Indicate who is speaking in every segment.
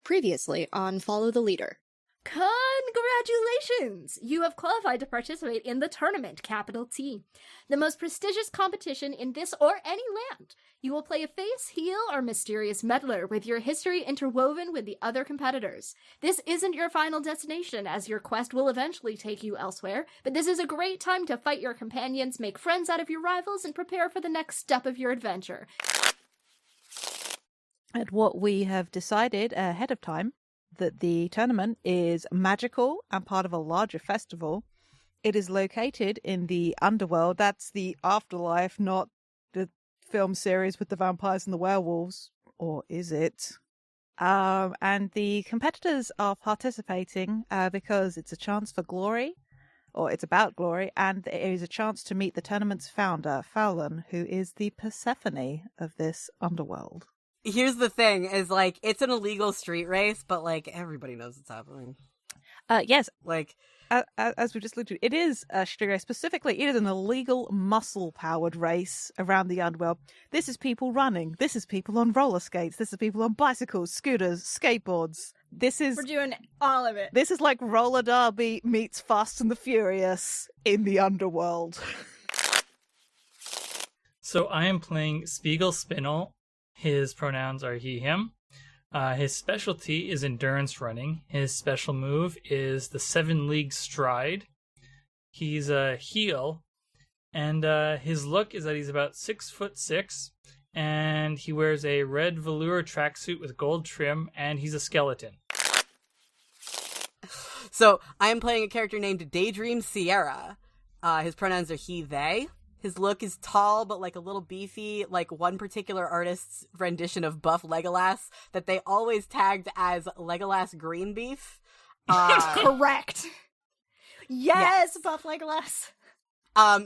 Speaker 1: Previously on Follow the Leader.
Speaker 2: Congratulations! You have qualified to participate in the tournament, capital T, the most prestigious competition in this or any land. You will play a face, heel, or mysterious meddler with your history interwoven with the other competitors. This isn't your final destination, as your quest will eventually take you elsewhere, but this is a great time to fight your companions, make friends out of your rivals, and prepare for the next step of your adventure.
Speaker 3: And what we have decided ahead of time, that the tournament is magical and part of a larger festival. It is located in the underworld. That's the afterlife, not the film series with the vampires and the werewolves. Or is it? And the competitors are participating because it's a chance for glory, or it's about glory, and it is a chance to meet the tournament's founder, Fowlon, who is the Persephone of this underworld.
Speaker 4: Here's the thing, is, like, it's an illegal street race, but, like, everybody knows it's happening.
Speaker 3: Yes.
Speaker 4: Like,
Speaker 3: as we just looked at, it is a street race. Specifically, it is an illegal muscle-powered race around the underworld. This is people running. This is people on roller skates. This is people on bicycles, scooters, skateboards.
Speaker 2: We're doing all of it.
Speaker 3: This is like roller derby meets Fast and the Furious in the underworld.
Speaker 5: So I am playing Spiegel Spinel. His pronouns are he, him. His specialty is endurance running. His special move is the 7 League Stride. He's a heel, and his look is that he's about 6'6", and he wears a red velour tracksuit with gold trim, and he's a skeleton.
Speaker 4: so I am playing a character named Daydream Sierra. His pronouns are he, they. His look is tall, but, like, a little beefy, like one particular artist's rendition of Buff Legolas that they always tagged as Legolas Green Beef.
Speaker 2: Correct. Yes, Buff Legolas.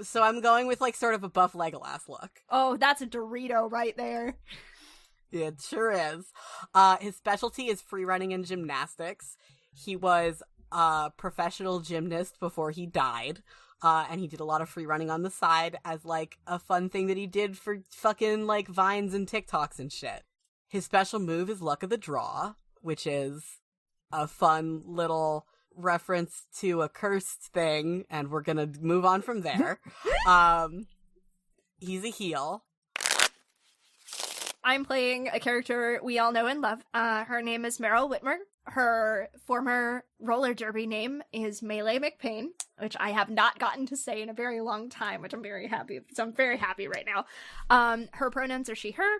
Speaker 4: So I'm going with, like, sort of a Buff Legolas look.
Speaker 2: Oh, that's a Dorito right there.
Speaker 4: It sure is. His specialty is free running and gymnastics. He was a professional gymnast before he died. And he did a lot of free running on the side as, like, a fun thing that he did for fucking, like, Vines and TikToks and shit. His special move is Luck of the Draw, which is a fun little reference to a cursed thing, and we're gonna move on from there. He's a heel.
Speaker 2: I'm playing a character we all know and love. Her name is Meryl Whitmer. Her former roller derby name is Melee McPain, which I have not gotten to say in a very long time, which I'm very happy. So I'm very happy right now. Her pronouns are she, her.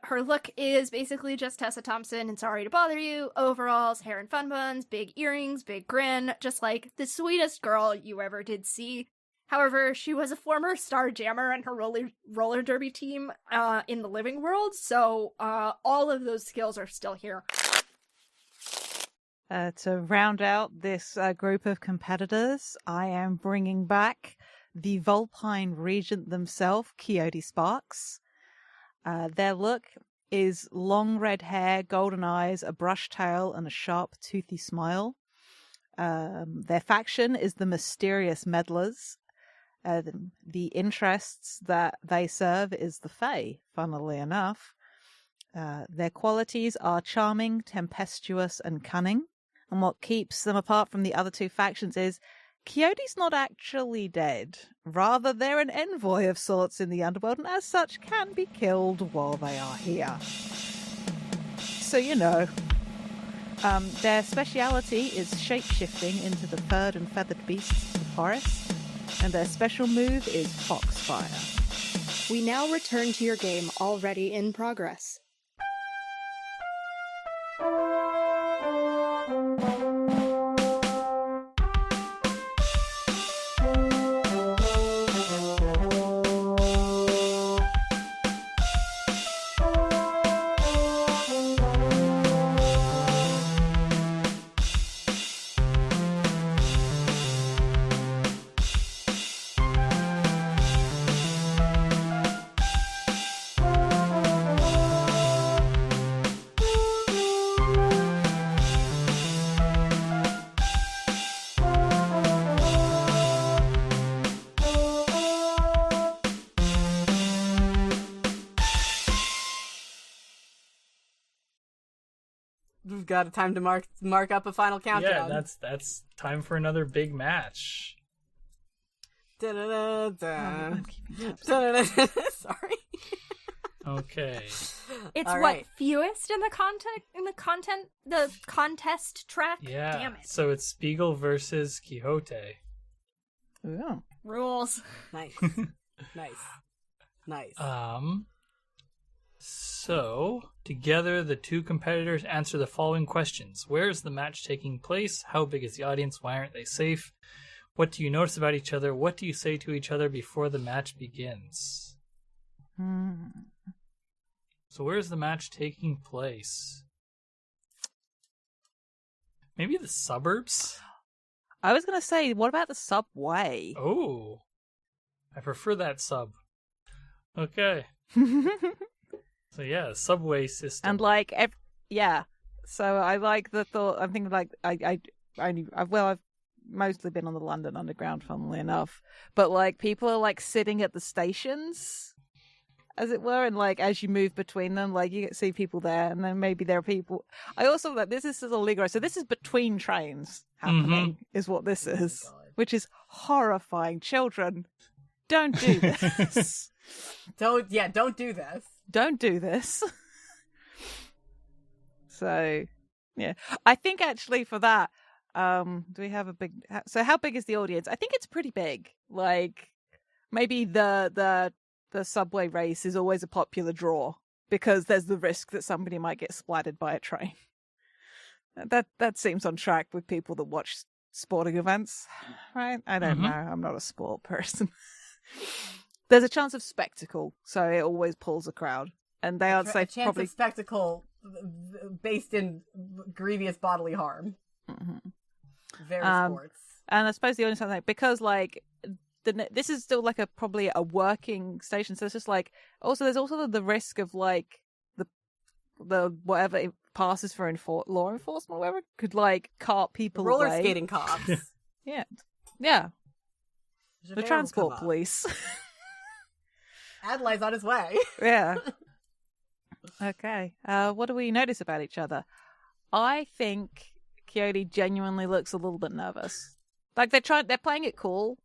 Speaker 2: Her look is basically just Tessa Thompson and Sorry to Bother You. Overalls, hair and fun buns, big earrings, big grin, just like the sweetest girl you ever did see. However, she was a former star jammer in her roller derby team in the living world, so all of those skills are still here.
Speaker 3: To round out this group of competitors, I am bringing back the Vulpine Regent themselves, Coyote Sparks. Their look is long red hair, golden eyes, a brush tail, and a sharp, toothy smile. Their faction is the Mysterious Meddlers. The interests that they serve is the Fae, funnily enough. Their qualities are charming, tempestuous, and cunning. And what keeps them apart from the other two factions is Coyote's not actually dead. Rather, they're an envoy of sorts in the underworld, and as such can be killed while they are here. So, you know, their speciality is shape-shifting into the furred and feathered beasts of the forest, and their special move is Foxfire.
Speaker 1: We now return to your game already in progress.
Speaker 4: we've got a time to mark up a final countdown.
Speaker 5: Yeah, that's time for another big match.
Speaker 4: Da-da-da-da. Sorry.
Speaker 5: Okay.
Speaker 2: It's
Speaker 4: All
Speaker 2: what
Speaker 4: right.
Speaker 2: fewest in the contest track.
Speaker 5: Yeah.
Speaker 2: Damn it.
Speaker 5: So it's Spiegel versus Quixote.
Speaker 3: Ooh.
Speaker 2: Rules.
Speaker 4: Nice. Nice.
Speaker 5: So, together, the two competitors answer the following questions. Where is the match taking place? How big is the audience? Why aren't they safe? What do you notice about each other? What do you say to each other before the match begins? So, where's the match taking place? Maybe the suburbs?
Speaker 3: I was going to say, what about the subway?
Speaker 5: Oh, I prefer that sub. Okay. So yeah, subway system.
Speaker 3: And like, yeah. So I like the thought. I'm thinking like I've mostly been on the London Underground, funnily enough. But like, people are like sitting at the stations, as it were, and like as you move between them, like you see people there, and then maybe there are people. I also like this is Allegro, so this is between trains happening, is what this is, which is horrifying. Children, don't do this.
Speaker 4: Don't do this.
Speaker 3: Don't do this. So, yeah. I think actually for that, do we have a big... So how big is the audience? I think it's pretty big. Like, maybe the subway race is always a popular draw because there's the risk that somebody might get splattered by a train. That seems on track with people that watch sporting events, right? I don't know. I'm not a sport person. There's a chance of spectacle, so it always pulls a crowd. And they aren't
Speaker 4: A
Speaker 3: safe.
Speaker 4: chance
Speaker 3: Probably
Speaker 4: of spectacle based in grievous bodily harm. Very sports.
Speaker 3: And I suppose the only thing, because like this is still like probably a working station, so it's just like there's also the risk of like the whatever it passes for law enforcement, or whatever, could like cart people
Speaker 4: Roller
Speaker 3: away.
Speaker 4: skating cops.
Speaker 3: Yeah,
Speaker 4: Javert
Speaker 3: the
Speaker 4: will
Speaker 3: transport
Speaker 4: come up.
Speaker 3: police.
Speaker 4: Adelaide's on his way.
Speaker 3: Yeah. Okay. What do we notice about each other? I think Quixote genuinely looks a little bit nervous. Like they're playing it cool,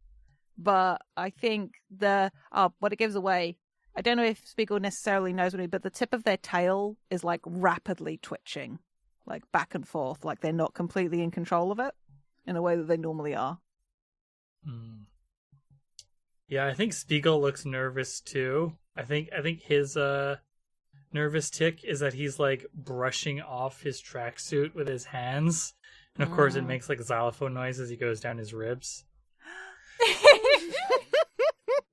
Speaker 3: but I think what it gives away. I don't know if Spiegel necessarily knows what but the tip of their tail is like rapidly twitching, like back and forth, like they're not completely in control of it in a way that they normally are.
Speaker 5: Yeah, I think Spiegel looks nervous too. I think his nervous tick is that he's like brushing off his tracksuit with his hands, and of course it makes like xylophone noise as he goes down his ribs.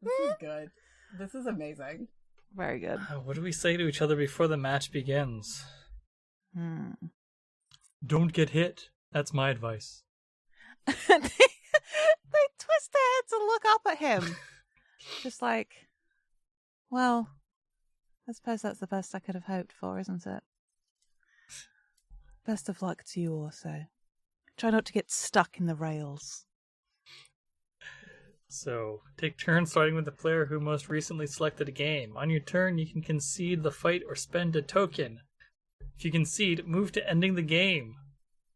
Speaker 4: This is good. This is amazing.
Speaker 3: Very good.
Speaker 5: What do we say to each other before the match begins? Don't get hit. That's my advice.
Speaker 3: They twist their heads and look up at him. Just like, well, I suppose that's the best I could have hoped for, isn't it? Best of luck to you also. Try not to get stuck in the rails.
Speaker 5: So, take turns starting with the player who most recently selected a game. On your turn, you can concede the fight or spend a token. If you concede, move to ending the game.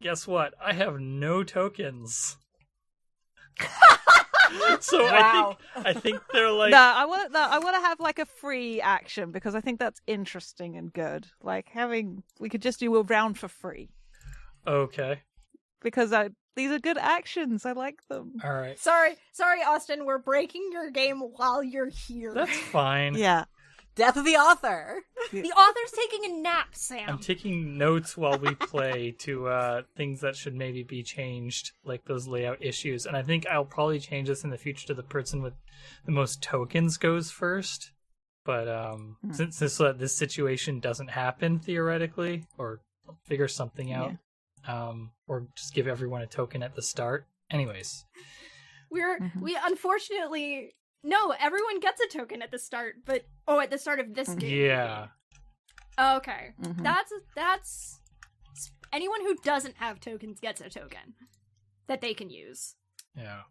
Speaker 5: Guess what? I have no tokens. So
Speaker 4: Wow.
Speaker 5: I think they're like...
Speaker 3: I want to have like a free action because I think that's interesting and good. Like we could just do a round for free
Speaker 5: Okay.
Speaker 3: because these are good actions. I like them.
Speaker 5: All right.
Speaker 2: Sorry, Austin. We're breaking your game while you're here.
Speaker 5: That's fine.
Speaker 3: Yeah.
Speaker 4: Death of the author.
Speaker 2: The author's taking a nap, Sam.
Speaker 5: I'm taking notes while we play to things that should maybe be changed, like those layout issues. And I think I'll probably change this in the future to the person with the most tokens goes first. But since this situation doesn't happen theoretically, or figure something out, or just give everyone a token at the start. Anyways,
Speaker 2: we unfortunately. No, everyone gets a token at the start, but at the start of this game.
Speaker 5: yeah.
Speaker 2: Okay. That's anyone who doesn't have tokens gets a token that they can use.
Speaker 5: Yeah.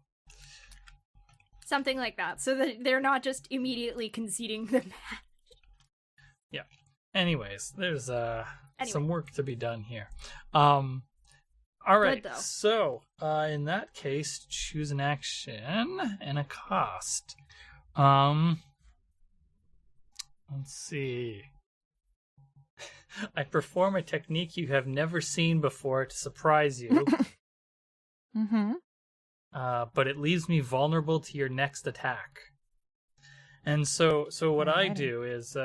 Speaker 2: Something like that, so that they're not just immediately conceding the match.
Speaker 5: Yeah. Anyways, there's
Speaker 2: Anyway.
Speaker 5: some work to be done here. All right.
Speaker 2: Good, though.
Speaker 5: So, in that case, choose an action and a cost. Let's see. I perform a technique you have never seen before to surprise you.
Speaker 3: Mm-hmm.
Speaker 5: But it leaves me vulnerable to your next attack. And so what I do is,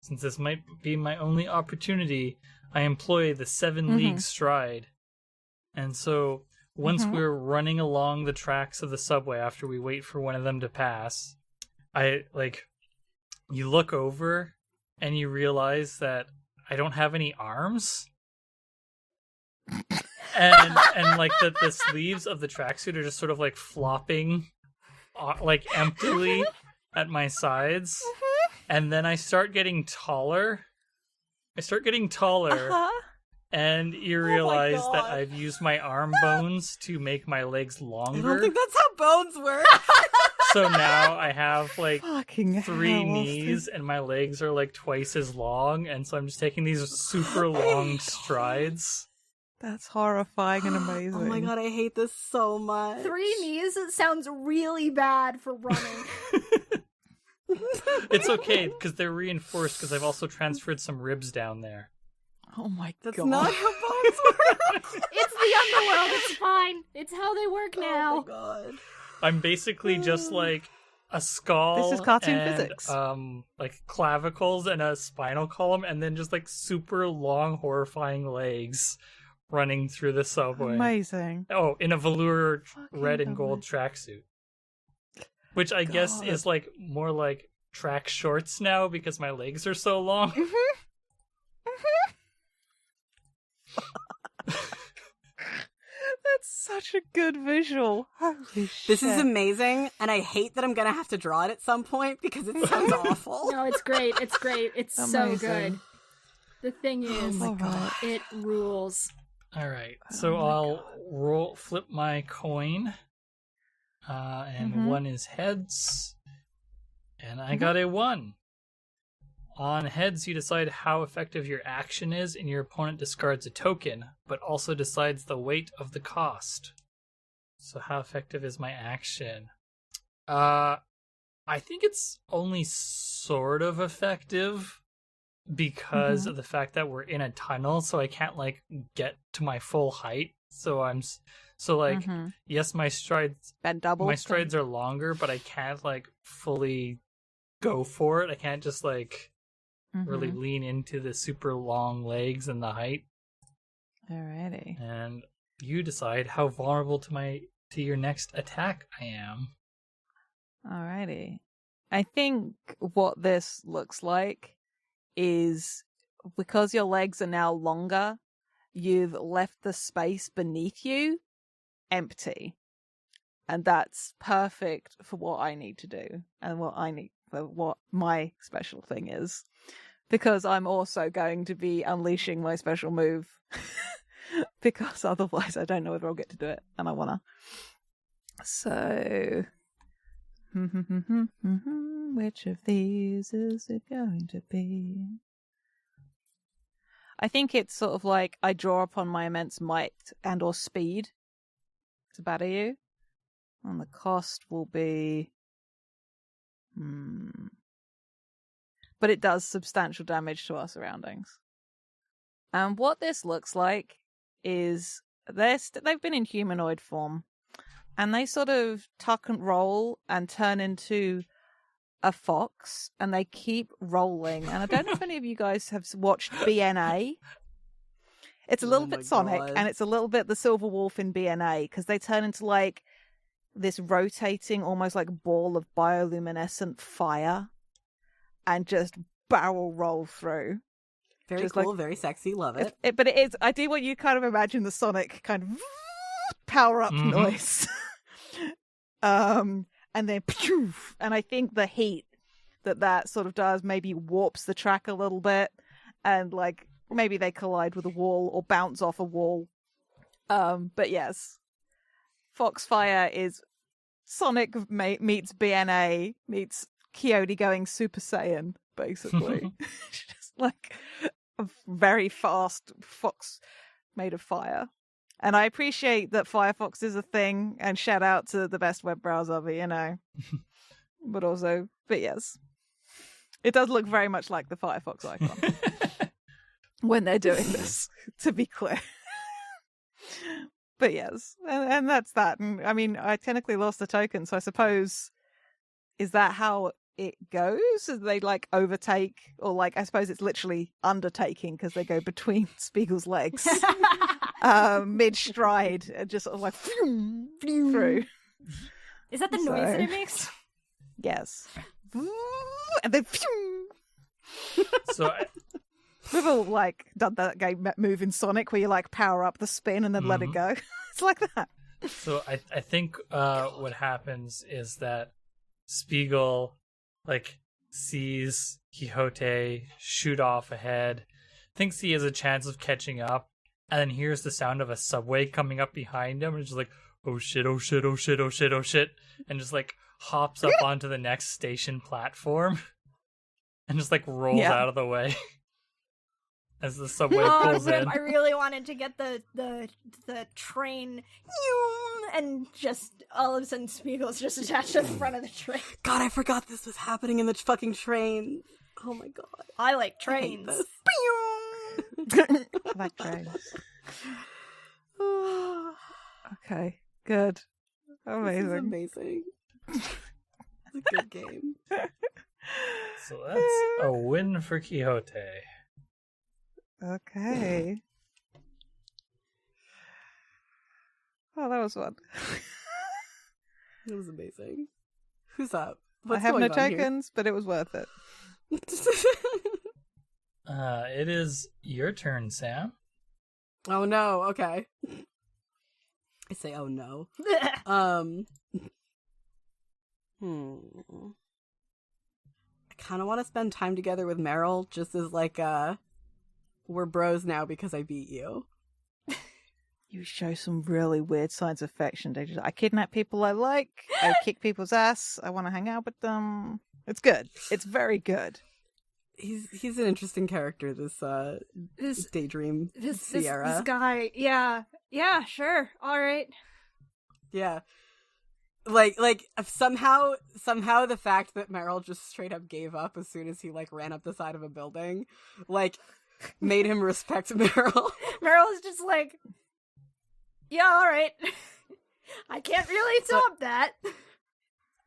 Speaker 5: since this might be my only opportunity, I employ the 7 league stride. And so once we're running along the tracks of the subway after we wait for one of them to pass, you look over and you realize that I don't have any arms. and like the sleeves of the tracksuit are just sort of like flopping like emptily at my sides. And then I start getting taller. And you realize that I've used my arm bones to make my legs
Speaker 4: I
Speaker 5: longer.
Speaker 4: don't think that's how bones work.
Speaker 5: So now I have like
Speaker 3: Fucking
Speaker 5: 3
Speaker 3: hell,
Speaker 5: knees and my legs are like twice as long. And so I'm just taking these super long strides.
Speaker 3: That's horrifying and amazing.
Speaker 4: Oh my god, I hate this so much.
Speaker 2: 3 knees? It sounds really bad for running.
Speaker 5: It's okay because they're reinforced because I've also transferred some ribs down there.
Speaker 3: Oh my
Speaker 4: That's
Speaker 3: god.
Speaker 4: not how bones work.
Speaker 2: It's the underworld. It's fine. It's how they work
Speaker 4: Oh
Speaker 2: now.
Speaker 4: my god.
Speaker 5: I'm basically just like a skull.
Speaker 3: This is cartoon
Speaker 5: and,
Speaker 3: physics.
Speaker 5: Like clavicles and a spinal column, and then just like super long, horrifying legs running through the subway.
Speaker 3: Amazing.
Speaker 5: Oh, in a velour
Speaker 3: Fucking
Speaker 5: red and gold
Speaker 3: amazing.
Speaker 5: tracksuit. Which I guess
Speaker 3: God.
Speaker 5: is like more like track shorts now because my legs are so long.
Speaker 3: That's such a good visual. Holy shit.
Speaker 4: This is amazing, and I hate that I'm gonna have to draw it at some point because it sounds awful.
Speaker 2: No, it's great. It's great. It's so
Speaker 3: Amazing.
Speaker 2: good. The thing is,
Speaker 3: my God.
Speaker 2: it rules.
Speaker 5: All right, so
Speaker 3: Oh my
Speaker 5: I'll flip my coin, and
Speaker 3: Mhm.
Speaker 5: 1 is heads, and I got a 1. On heads, you decide how effective your action is, and your opponent discards a token, but also decides the weight of the cost. So how effective is my action? I think it's only sort of effective because of the fact that we're in a tunnel, so I can't like get to my full height. So
Speaker 3: Mhm.
Speaker 5: yes, my strides
Speaker 3: Bend double.
Speaker 5: are longer, but I can't like fully go for it. I can't just like really lean into the super long legs and the height.
Speaker 3: Alrighty.
Speaker 5: And you decide how vulnerable to your next attack I am.
Speaker 3: Alrighty. I think what this looks like is because your legs are now longer, you've left the space beneath you empty. And that's perfect for what I need to do and what my special thing is. Because I'm also going to be unleashing my special move. Because otherwise I don't know whether I'll get to do it, and I wanna. So, which of these is it going to be? I think it's sort of like I draw upon my immense might and or speed to batter you. And the cost will be... But it does substantial damage to our surroundings. And what this looks like is they've been in humanoid form, and they sort of tuck and roll and turn into a fox, and they keep rolling. And I don't know if any of you guys have watched BNA. It's a little
Speaker 4: Oh my
Speaker 3: bit Sonic,
Speaker 4: God.
Speaker 3: and it's a little bit the Silver Wolf in BNA, because they turn into like this rotating, almost like ball of bioluminescent fire, and just barrel roll through.
Speaker 4: Very
Speaker 3: Just
Speaker 4: cool,
Speaker 3: like-
Speaker 4: very sexy, love it.
Speaker 3: But it is. I do want you kind of imagine the Sonic kind of power up
Speaker 5: Mhm.
Speaker 3: noise, and then poof, and I think the heat that sort of does maybe warps the track a little bit, and like maybe they collide with a wall or bounce off a wall. But yes, Foxfire is Sonic meets BNA meets Coyote going Super Saiyan, basically. Just like a very fast fox made of fire. And I appreciate that Firefox is a thing, and shout out to the best web browser, but but yes. It does look very much like the Firefox icon when they're doing this, to be clear. But yes, and that's that. And I mean, I technically lost the token, so I suppose, is that how it goes? They like overtake, or like, I suppose it's literally undertaking because they go between Spiegel's legs mid-stride and just sort of like through.
Speaker 2: Is that the noise that it makes?
Speaker 3: Yes. And then
Speaker 5: So
Speaker 3: we've all like done that game move in Sonic where you like power up the spin and then let it go. It's like that.
Speaker 5: So I think what happens is that Spiegel like sees Quixote shoot off ahead, thinks he has a chance of catching up, and then hears the sound of a subway coming up behind him, and just like, oh shit, oh shit, oh shit, oh shit, oh shit, and just like hops up onto the next station platform and just like rolls out of the way as the subway pulls in.
Speaker 2: I really wanted to get the train, and just all of a sudden Spiegel's just attached to the front of the train.
Speaker 4: God, I forgot this was happening in the fucking train. Oh my god.
Speaker 2: I like trains.
Speaker 3: I like trains. Okay, good. Amazing.
Speaker 4: This is amazing. It's a good game.
Speaker 5: So that's a win for Quixote.
Speaker 3: Okay. Oh, that was fun.
Speaker 4: It was amazing. Who's up?
Speaker 3: I
Speaker 4: What's
Speaker 3: have no
Speaker 4: going on here?
Speaker 3: tokens, but it was worth it.
Speaker 5: It is your turn, Sam.
Speaker 4: Oh no, okay. I say oh no. I kind of want to spend time together with Meryl, just as like we're bros now because I beat you.
Speaker 3: You show some really weird signs of affection, don't you? I kidnap people I like. I kick people's ass. I want to hang out with them. It's good. It's very good.
Speaker 4: He's an interesting character. This Daydream Sierra.
Speaker 2: This guy. Yeah, sure. All right.
Speaker 4: Yeah. Like somehow the fact that Meryl just straight up gave up as soon as he like ran up the side of a building, like, made him respect Meryl.
Speaker 2: Meryl is just like, yeah, all right. I can't really top that.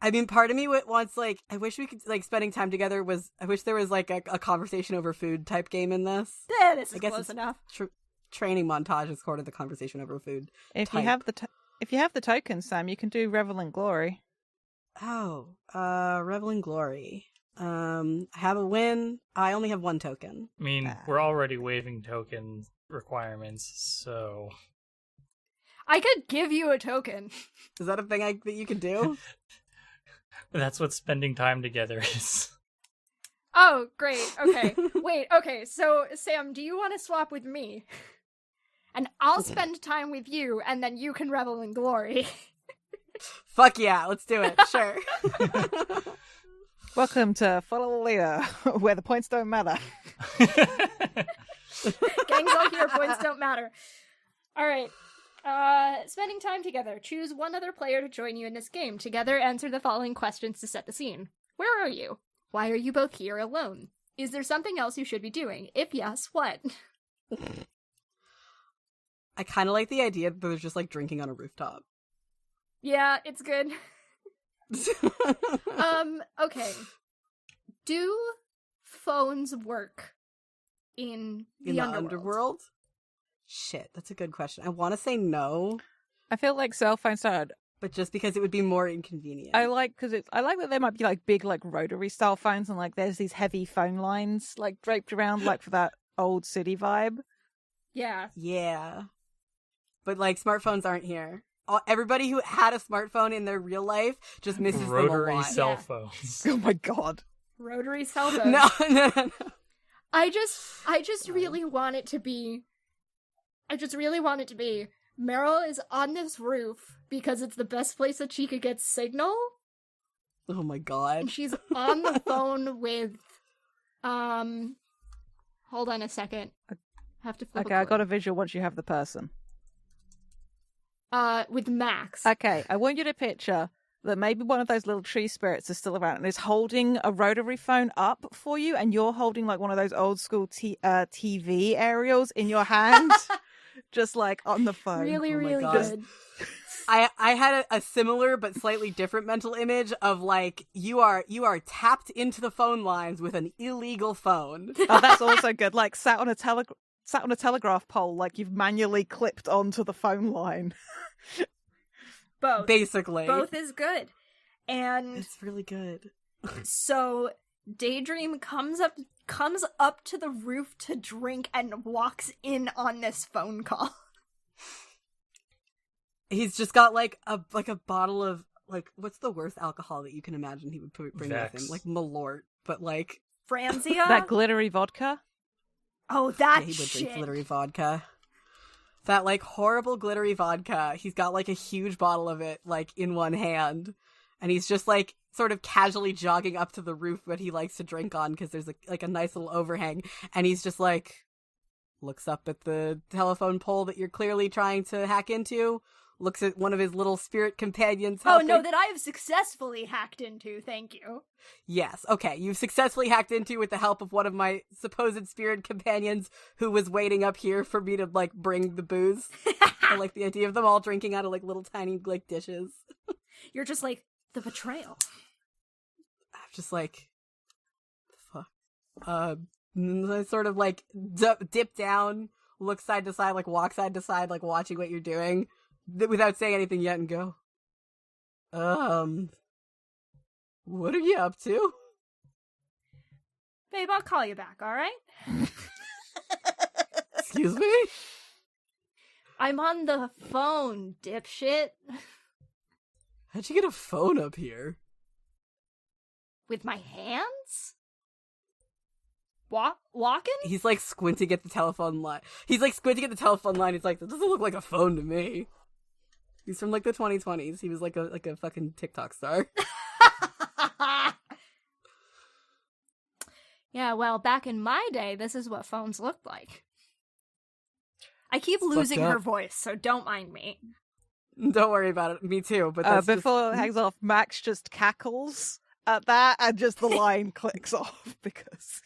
Speaker 4: I mean, part of me wants, like, I wish we could, like, spending time together I wish there was, like, a conversation over food type game in this.
Speaker 2: Yeah, this is
Speaker 4: I guess
Speaker 2: close enough.
Speaker 4: Training montage is sort of the conversation over food.
Speaker 3: If you have the tokens, Sam, you can do Revel in Glory.
Speaker 4: Oh, Revel in Glory. I have a win. I only have one token.
Speaker 5: I mean, we're already waiving token requirements, so...
Speaker 2: I could give you a token.
Speaker 4: Is that a thing that you can do?
Speaker 5: That's what spending time together is.
Speaker 2: Oh, great. Okay. Wait, okay. So, Sam, do you want to swap with me? And I'll spend time with you, and then you can revel in glory.
Speaker 4: Fuck yeah, let's do it. Sure.
Speaker 3: Welcome to Follow the Leader, where the points don't matter.
Speaker 2: Gangs all here, points don't matter. All right. Spending time together. Choose one other player to join you in this game. Together, answer the following questions to set the scene. Where are you? Why are you both here alone? Is there something else you should be doing? If yes, what?
Speaker 4: I kind of like the idea that there's just, like, drinking on a rooftop.
Speaker 2: Yeah, it's good. Okay. Do phones work in the
Speaker 4: underworld? Shit, that's a good question. I want to say no,
Speaker 3: I feel like cell phones started.
Speaker 4: but just because it would be more inconvenient.
Speaker 3: I like that there might be like big like rotary style phones and like there's these heavy phone lines like draped around like for that old city vibe.
Speaker 2: Yeah.
Speaker 4: Yeah. But, like, smartphones aren't here. Everybody who had a smartphone in their real life just misses them a
Speaker 5: Rotary
Speaker 4: lot.
Speaker 5: cell
Speaker 2: Yeah.
Speaker 5: phones.
Speaker 3: Oh my god.
Speaker 2: Rotary cell phone.
Speaker 4: No.
Speaker 2: I just really want it to be. Meryl is on this roof because it's the best place that she could get signal,
Speaker 4: Oh my god.
Speaker 2: and she's on the phone with, Hold on a second. Have to flip.
Speaker 3: Okay, I got a visual once you have the person.
Speaker 2: With Max.
Speaker 3: Okay, I want you to picture that maybe one of those little tree spirits is still around and is holding a rotary phone up for you, and you're holding like one of those old school TV aerials in your hand, just like on the phone.
Speaker 2: Really,
Speaker 4: Oh my
Speaker 2: really
Speaker 4: God.
Speaker 2: good.
Speaker 4: I had a similar but slightly different mental image of like you are tapped into the phone lines with an illegal phone.
Speaker 3: Oh, that's also good. Like sat on a telegraph pole, like you've manually clipped onto the phone line.
Speaker 2: Both.
Speaker 4: Basically.
Speaker 2: Both is good. And
Speaker 4: It's really good.
Speaker 2: so Daydream comes up to the roof to drink and walks in on this phone call.
Speaker 4: He's just got like a bottle of like what's the worst alcohol that you can imagine he would bring
Speaker 5: Vex.
Speaker 4: with him? Like Malort, but like
Speaker 2: Franzia?
Speaker 3: That glittery vodka.
Speaker 2: Oh, that
Speaker 4: he would
Speaker 2: shit.
Speaker 4: drink glittery vodka. That like horrible glittery vodka. He's got like a huge bottle of it like in one hand, and he's just like sort of casually jogging up to the roof that he likes to drink on because there's like a nice little overhang, and he's just like looks up at the telephone pole that you're clearly trying to hack into. Looks at one of his little spirit companions.
Speaker 2: Oh, no,
Speaker 4: helping-
Speaker 2: that I have successfully hacked into, thank you.
Speaker 4: Yes, okay. You've successfully hacked into with the help of one of my supposed spirit companions who was waiting up here for me to, like, bring the booze. I like the idea of them all drinking out of, like, little tiny, like, dishes.
Speaker 2: You're just like, the betrayal.
Speaker 4: I'm just like, fuck. And I sort of, like, dip down, look side to side, like, walk side to side, like, watching what you're doing, without saying anything yet, and go, what are you up to?
Speaker 2: Babe, I'll call you back, alright?
Speaker 4: Excuse me?
Speaker 2: I'm on the phone, dipshit.
Speaker 4: How'd you get a phone up here?
Speaker 2: With my hands? Walking?
Speaker 4: He's like squinting at the telephone line. He's like, that doesn't look like a phone to me. He's from like the 2020s. He was like a fucking TikTok star.
Speaker 2: Yeah, well, back in my day, this is what phones looked like. I keep
Speaker 4: It's
Speaker 2: losing
Speaker 4: fucked up.
Speaker 2: her voice, so don't mind me.
Speaker 4: Don't worry about it. Me too. But that's
Speaker 3: Before it hangs off, Max just cackles at that, and just the line clicks off because.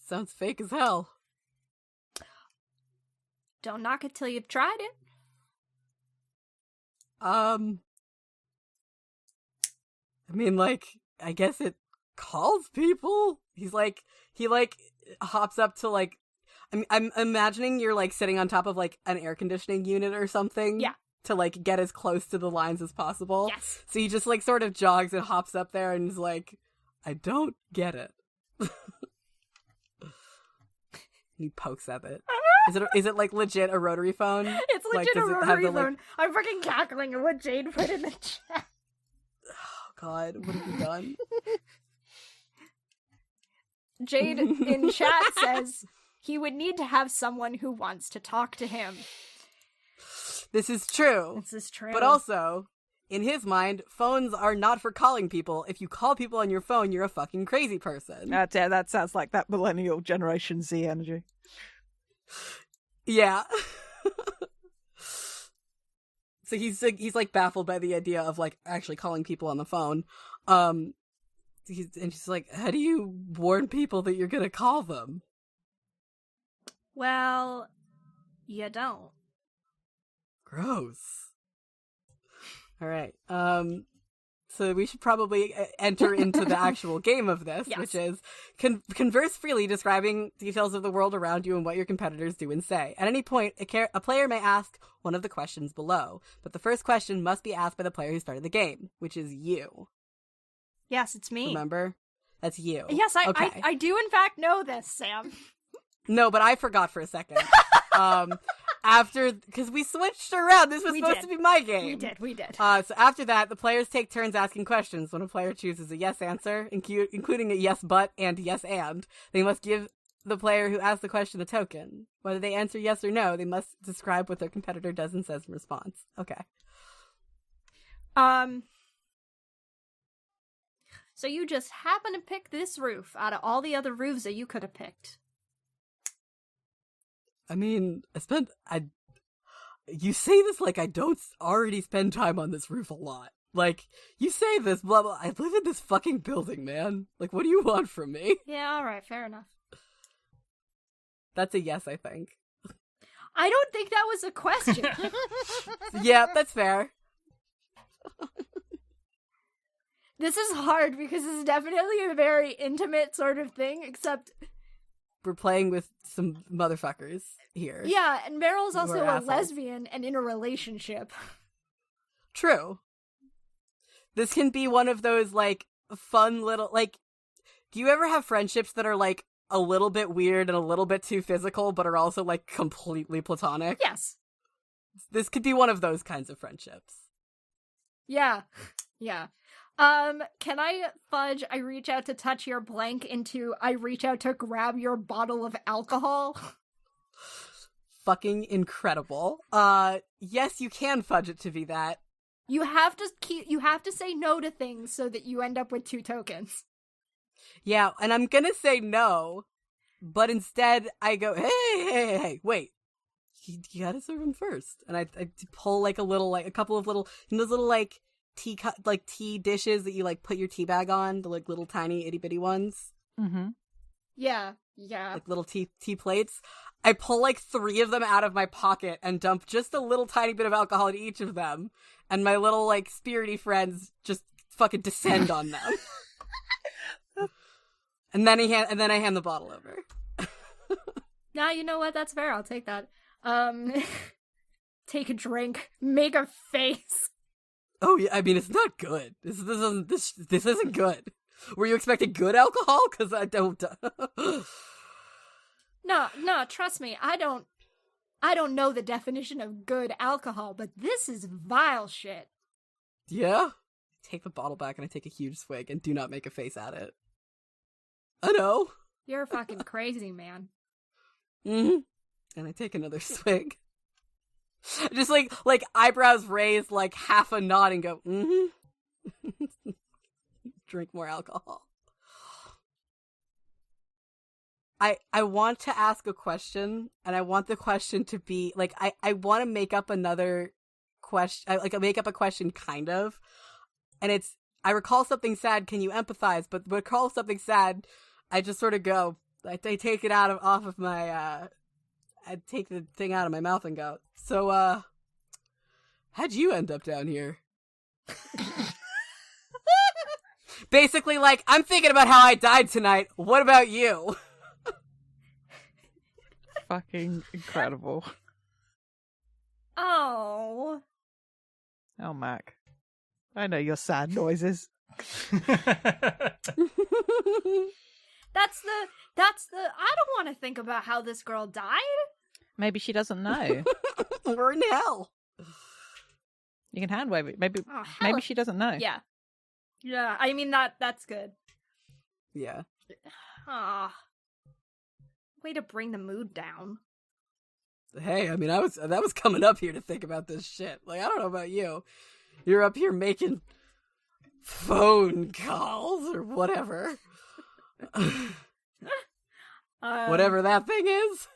Speaker 4: Sounds fake as hell.
Speaker 2: Don't knock it till you've tried it.
Speaker 4: I mean, like, I guess it calls people. He hops up to like, I'm imagining you're like sitting on top of like an air conditioning unit or something.
Speaker 2: Yeah.
Speaker 4: To like get as close to the lines as possible.
Speaker 2: Yes.
Speaker 4: So he just like sort of jogs and hops up there and is like, I don't get it. He pokes at it. Is it like legit a rotary phone?
Speaker 2: It's
Speaker 4: Like,
Speaker 2: legit
Speaker 4: does
Speaker 2: a
Speaker 4: it have
Speaker 2: rotary
Speaker 4: the, like-
Speaker 2: phone. I'm fucking cackling at what Jade put in the chat.
Speaker 4: Oh God, what have you done?
Speaker 2: Jade in chat says he would need to have someone who wants to talk to him.
Speaker 4: This is true.
Speaker 2: This is true.
Speaker 4: But also, in his mind, phones are not for calling people. If you call people on your phone, you're a fucking crazy person.
Speaker 3: That sounds like that millennial Generation Z energy.
Speaker 4: Yeah. So he's like baffled by the idea of like actually calling people on the phone. She's like, how do you warn people that you're gonna call them?
Speaker 2: Well, you don't.
Speaker 4: Gross. All right. So we should probably enter into the actual game of this,
Speaker 2: Yes.
Speaker 4: which is converse freely, describing details of the world around you and what your competitors do and say. At any point, a player may ask one of the questions below, but the first question must be asked by the player who started the game, which is you.
Speaker 2: Yes, it's me.
Speaker 4: Remember? That's you.
Speaker 2: Yes,
Speaker 4: Okay.
Speaker 2: I do in fact know this, Sam.
Speaker 4: No, but I forgot for a second. Because we switched around. This was
Speaker 2: We
Speaker 4: supposed
Speaker 2: did.
Speaker 4: to be my game.
Speaker 2: We did.
Speaker 4: So after that, the players take turns asking questions. When a player chooses a yes answer, including a yes but and yes and, they must give the player who asked the question a token. Whether they answer yes or no, they must describe what their competitor does and says in response. Okay.
Speaker 2: So you just happen to pick this roof out of all the other roofs that you could have picked.
Speaker 4: I mean, you say this like I don't already spend time on this roof a lot. Like, you say this, blah, blah. I live in this fucking building, man. Like, what do you want from me?
Speaker 2: Yeah, alright, fair enough.
Speaker 4: That's a yes, I think.
Speaker 2: I don't think that was a question.
Speaker 4: Yeah, that's fair.
Speaker 2: This is hard because it's definitely a very intimate sort of thing, except...
Speaker 4: We're playing with some motherfuckers here.
Speaker 2: Yeah, and Meryl's
Speaker 4: Who
Speaker 2: also
Speaker 4: are
Speaker 2: a
Speaker 4: assholes.
Speaker 2: lesbian and in a relationship.
Speaker 4: True. This can be one of those, like, fun little, like, do you ever have friendships that are, like, a little bit weird and a little bit too physical, but are also, like, completely platonic?
Speaker 2: Yes.
Speaker 4: This could be one of those kinds of friendships.
Speaker 2: Yeah. Yeah. Can I fudge I reach out to touch your blank into I reach out to grab your bottle of alcohol?
Speaker 4: Fucking incredible. Yes, you can fudge it to be that.
Speaker 2: You have to say no to things so that you end up with 2 tokens.
Speaker 4: Yeah, and I'm gonna say no, but instead I go, hey, wait. You gotta serve him first. And I pull, like, a couple of little, those little, like, tea dishes that you, like, put your tea bag on, the, like, little tiny itty bitty ones.
Speaker 3: Mm-hmm.
Speaker 2: Yeah.
Speaker 4: Like little tea plates. I pull, like, 3 of them out of my pocket and dump just a little tiny bit of alcohol in each of them, and my little, like, spirity friends just fucking descend on them. And then I hand the bottle over.
Speaker 2: Nah, you know what? That's fair. I'll take that. Take a drink. Make a face.
Speaker 4: Oh yeah, I mean, it's not good. This isn't good. Were you expecting good alcohol? Because I don't.
Speaker 2: No, trust me. I don't know the definition of good alcohol, but this is vile shit.
Speaker 4: Yeah? I take the bottle back and I take a huge swig and do not make a face at it. I know.
Speaker 2: You're fucking crazy, man.
Speaker 4: Mm-hmm. And I take another swig. Just like eyebrows raised, like half a nod, and go, mm-hmm. Drink more alcohol. I want to ask a question, and I want the question to be, like, I want to make up another question, like, make up a question, kind of, and it's, I recall something sad, can you empathize? But recall something sad, I just sort of go, I take it off of my, I take the thing out of my mouth and go, so, how'd you end up down here? Basically, like, I'm thinking about how I died tonight. What about you?
Speaker 3: Fucking incredible.
Speaker 2: Oh.
Speaker 3: Oh, Mac. I know your sad noises.
Speaker 2: That's the I don't want to think about how this girl died.
Speaker 3: Maybe she doesn't know.
Speaker 4: We're in hell.
Speaker 3: You can hand wave it. Maybe
Speaker 2: Oh, hell
Speaker 3: maybe
Speaker 2: if-
Speaker 3: she doesn't know.
Speaker 2: Yeah. Yeah, I mean that's good.
Speaker 4: Yeah.
Speaker 2: Ah. Way to bring the mood down.
Speaker 4: Hey, I mean, that was coming up here to think about this shit. Like, I don't know about you. You're up here making phone calls or whatever. Whatever that thing is.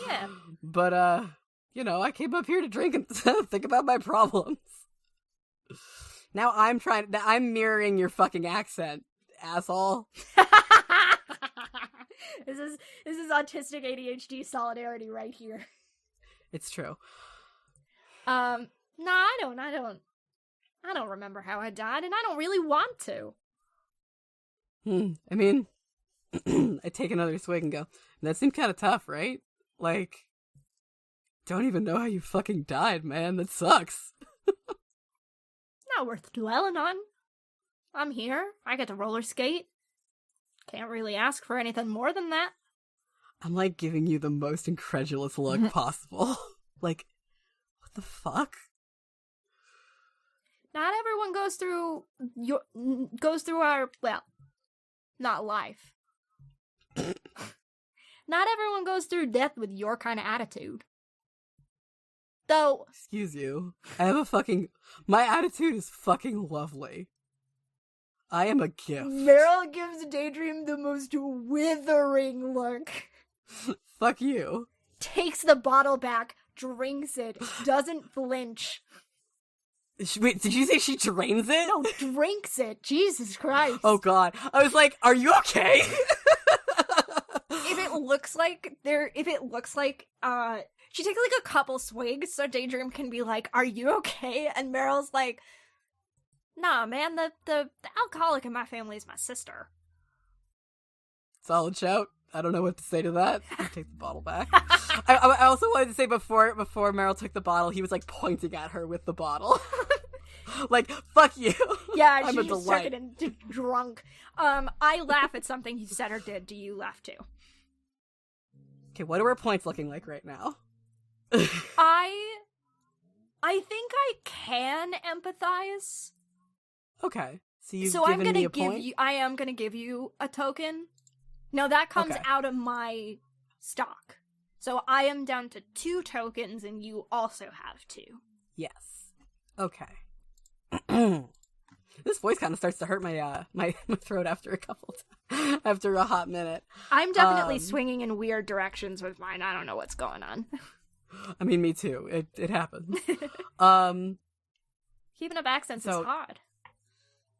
Speaker 2: Yeah.
Speaker 4: But, you know, I came up here to drink and think about my problems. Now I'm mirroring your fucking accent, asshole.
Speaker 2: This is autistic ADHD solidarity right here.
Speaker 4: It's true.
Speaker 2: No, I don't remember how I died, and I don't really want to.
Speaker 4: I mean, I take another swig and go, that seemed kind of tough, right? Like, don't even know how you fucking died, man. That sucks.
Speaker 2: Not worth dwelling on. I'm here. I get to roller skate. Can't really ask for anything more than that.
Speaker 4: I'm, like, giving you the most incredulous look possible. Like, what the fuck?
Speaker 2: Not everyone goes through our, well, not life. Not everyone goes through death with your kind of attitude. Though,
Speaker 4: Excuse you. I have my attitude is fucking lovely. I am a gift.
Speaker 2: Meryl gives Daydream the most withering look.
Speaker 4: Fuck you.
Speaker 2: Takes the bottle back, drinks it, doesn't flinch.
Speaker 4: Wait, did you say she drains it?
Speaker 2: No, drinks it. Jesus Christ.
Speaker 4: Oh god. I was like, are you okay?
Speaker 2: If it looks like she takes like a couple swigs so Daydream can be like, are you okay? And Meryl's like, nah, man, the alcoholic in my family is my sister.
Speaker 4: Solid shout. I don't know what to say to that. I'll take the bottle back. I also wanted to say before Meryl took the bottle, he was like pointing at her with the bottle. Like, fuck you.
Speaker 2: Yeah,
Speaker 4: I'm
Speaker 2: she
Speaker 4: a
Speaker 2: just
Speaker 4: delight.
Speaker 2: took it and drunk. I laugh at something he said or did. Do you laugh too?
Speaker 4: Okay, what are our points looking like right now?
Speaker 2: I think I can empathize.
Speaker 4: Okay. So you've
Speaker 2: So I'm
Speaker 4: given
Speaker 2: gonna
Speaker 4: me a
Speaker 2: give
Speaker 4: point?
Speaker 2: you. I am gonna give you a token. No, that comes
Speaker 4: Okay.
Speaker 2: out of my stock. So I am down to 2 tokens, and you also have 2.
Speaker 4: Yes. Okay. This voice kind of starts to hurt my my throat after after a hot minute.
Speaker 2: I'm definitely
Speaker 4: Um,
Speaker 2: swinging in weird directions with mine. I don't know what's going on.
Speaker 4: I mean, me too. It happens.
Speaker 2: Keeping up accents
Speaker 4: So-
Speaker 2: is hard.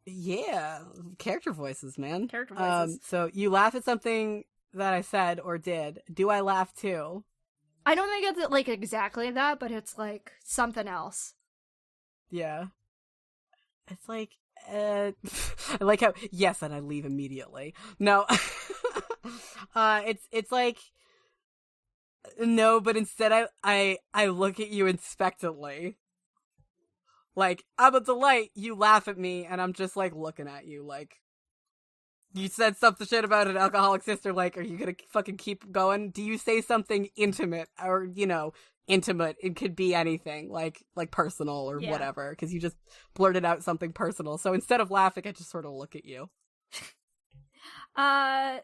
Speaker 4: Yeah, character voices, man.
Speaker 2: Character voices.
Speaker 4: So you laugh at something that I said or did. Do I laugh too?
Speaker 2: I don't think it's like exactly that, but it's like something else.
Speaker 4: Yeah. It's like, I like how, yes, and I leave immediately. No. It's like, no, but instead I look at you expectantly. Like, I'm a delight, you laugh at me, and I'm just like looking at you like, you said something shit about an alcoholic sister, like, are you gonna fucking keep going? Do you say something intimate, or, intimate, it could be anything, like personal or
Speaker 2: Yeah.
Speaker 4: whatever, because you just blurted out something personal. So instead of laughing, I just sort of look at you.
Speaker 2: No,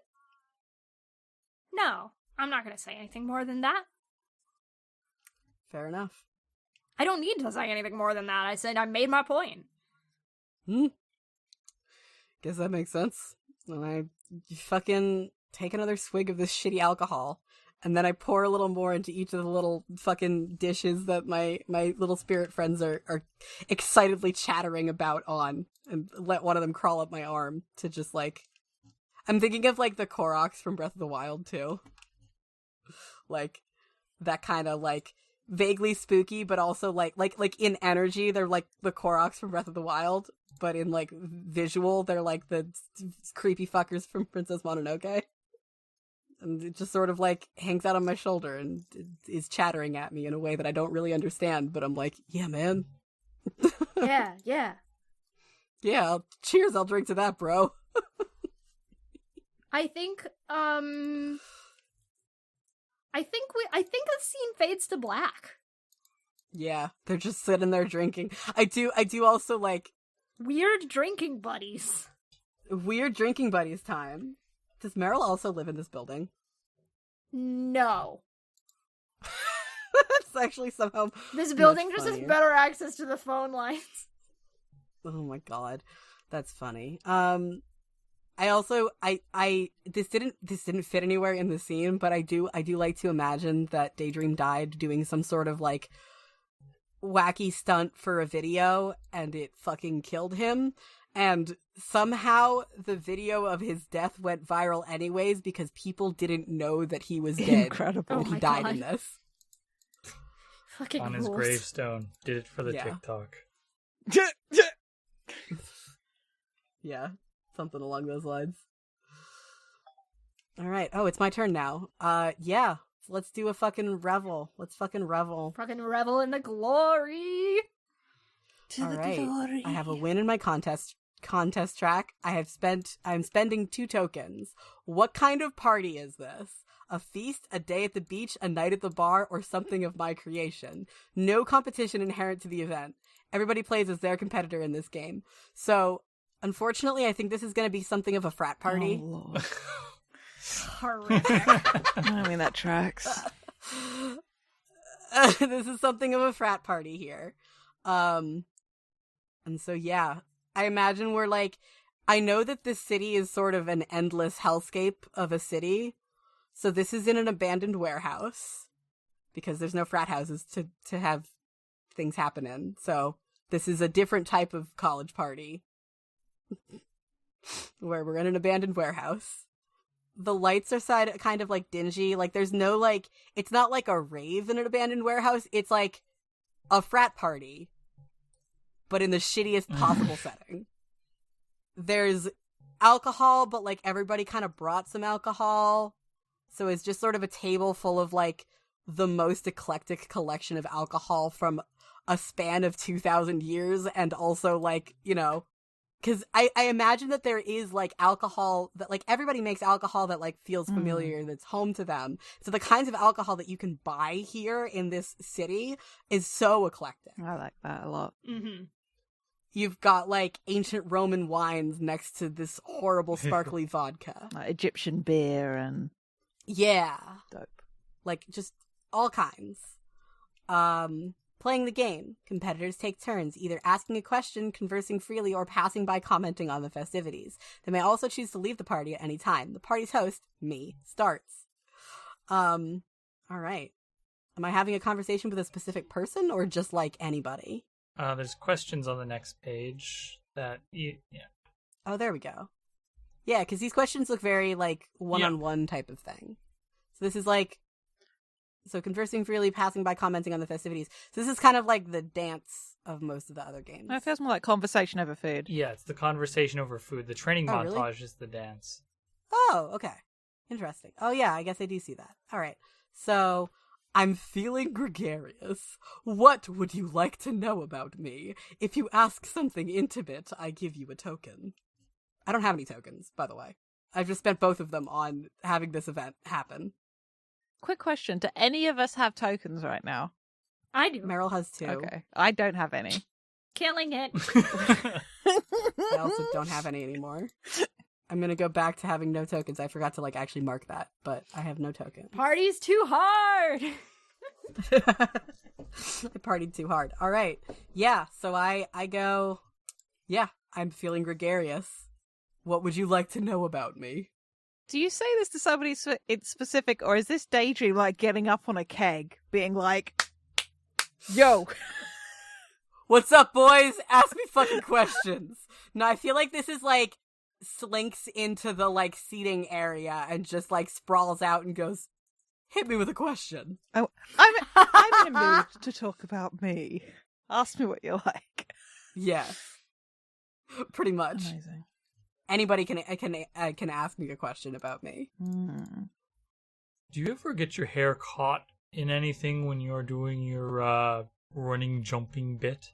Speaker 2: I'm not gonna say anything more than that.
Speaker 4: Fair enough.
Speaker 2: I don't need to say anything more than that. I said I made my point.
Speaker 4: Guess that makes sense. And I fucking take another swig of this shitty alcohol, and then I pour a little more into each of the little fucking dishes that my little spirit friends are excitedly chattering about on, and let one of them crawl up my arm to just like, I'm thinking of like the Koroks from Breath of the Wild too. Like that kind of like vaguely spooky, but also like in energy, they're like the Koroks from Breath of the Wild, but in like visual, they're like the creepy fuckers from Princess Mononoke. And it just sort of like hangs out on my shoulder and is chattering at me in a way that I don't really understand, but I'm like, yeah, man.
Speaker 2: Yeah.
Speaker 4: Yeah, cheers, I'll drink to that, bro.
Speaker 2: I think the scene fades to black.
Speaker 4: Yeah, they're just sitting there drinking. I do also like
Speaker 2: Weird drinking buddies.
Speaker 4: weird drinking buddies time. Does Meryl also live in this building?
Speaker 2: No.
Speaker 4: That's actually somehow
Speaker 2: This building
Speaker 4: much
Speaker 2: just has
Speaker 4: funnier.
Speaker 2: better access to the phone lines.
Speaker 4: Oh my god, that's funny. I also this didn't fit anywhere in the scene, but I do like to imagine that Daydream died doing some sort of like wacky stunt for a video, and it fucking killed him. And somehow the video of his death went viral anyways because people didn't know that he was dead
Speaker 3: Incredible.
Speaker 4: when
Speaker 2: Oh
Speaker 4: he
Speaker 2: my
Speaker 4: died
Speaker 2: God.
Speaker 4: in this.
Speaker 2: Fucking
Speaker 5: On his
Speaker 2: rules.
Speaker 5: gravestone. Did it for the
Speaker 4: Yeah.
Speaker 5: TikTok.
Speaker 4: Yeah, something along those lines. All right. Oh, it's my turn now. Yeah. Let's do a fucking revel. Let's fucking revel.
Speaker 2: Fucking revel in the glory.
Speaker 3: To
Speaker 4: All
Speaker 3: the
Speaker 4: right.
Speaker 3: glory.
Speaker 4: I have a win in my contest track. I'm spending 2 tokens. What kind of party is this? A feast, a day at the beach, a night at the bar, or something of my creation? No competition inherent to the event. Everybody plays as their competitor in this game. So, unfortunately, I think this is going to be something of a frat party.
Speaker 3: Oh, Lord.
Speaker 2: Horrific.
Speaker 3: I mean, that tracks.
Speaker 4: This is something of a frat party here. And so, yeah, I imagine we're like, I know that this city is sort of an endless hellscape of a city. So this is in an abandoned warehouse because there's no frat houses to have things happen in. So this is a different type of college party where we're in an abandoned warehouse. The lights are kind of like dingy. Like there's no like, it's not like a rave in an abandoned warehouse. It's like a frat party, but in the shittiest possible setting. There's alcohol, but like everybody kind of brought some alcohol. So it's just sort of a table full of like the most eclectic collection of alcohol from a span of 2,000 years. And also like, you know, because I imagine that there is like alcohol that like everybody makes alcohol that like feels familiar, that's home to them. So the kinds of alcohol that you can buy here in this city is so eclectic.
Speaker 3: I like that a lot.
Speaker 2: Mm-hmm.
Speaker 4: You've got like ancient Roman wines next to this horrible sparkly vodka.
Speaker 3: Like Egyptian beer and
Speaker 4: Yeah.
Speaker 3: dope.
Speaker 4: Like just all kinds. Playing the game. Competitors take turns, either asking a question, conversing freely, or passing by commenting on the festivities. They may also choose to leave the party at any time. The party's host, me, starts. All right. Am I having a conversation with a specific person or just like anybody?
Speaker 5: There's questions on the next page that yeah.
Speaker 4: Oh, there we go. Yeah, because these questions look very like one-on-one type of thing. So this is like, so conversing freely, passing by, commenting on the festivities. So this is kind of like the dance of most of the other games.
Speaker 3: It feels more like conversation over food.
Speaker 5: Yeah, it's the conversation over food. The training
Speaker 4: Oh,
Speaker 5: montage
Speaker 4: really?
Speaker 5: is the dance.
Speaker 4: Oh, okay. Interesting. Oh, yeah, I guess I do see that. All right. So, I'm feeling gregarious. What would you like to know about me? If you ask something intimate, I give you a token. I don't have any tokens, by the way. I've just spent both of them on having this event happen.
Speaker 3: Quick question. Do any of us have tokens right now?
Speaker 2: I do.
Speaker 4: Meryl has 2.
Speaker 3: Okay. I don't have any.
Speaker 2: Killing it.
Speaker 4: I also don't have any anymore. I'm gonna go back to having no tokens. I forgot to, like, actually mark that, but I have no token.
Speaker 2: Party's too hard.
Speaker 4: I partied too hard. All right. Yeah, so I go, yeah, I'm feeling gregarious. What would you like to know about me?
Speaker 3: Do you say this to somebody in specific, or is this Daydream like getting up on a keg, being like, yo?
Speaker 4: What's up, boys? Ask me fucking questions. No, I feel like this is like slinks into the like seating area and just like sprawls out and goes, hit me with a question.
Speaker 3: Oh, I'm in a mood to talk about me. Ask me what you like.
Speaker 4: Yeah. Pretty much.
Speaker 3: Amazing.
Speaker 4: Anybody can ask me a question about me.
Speaker 3: Mm.
Speaker 5: Do you ever get your hair caught in anything when you're doing your running, jumping bit?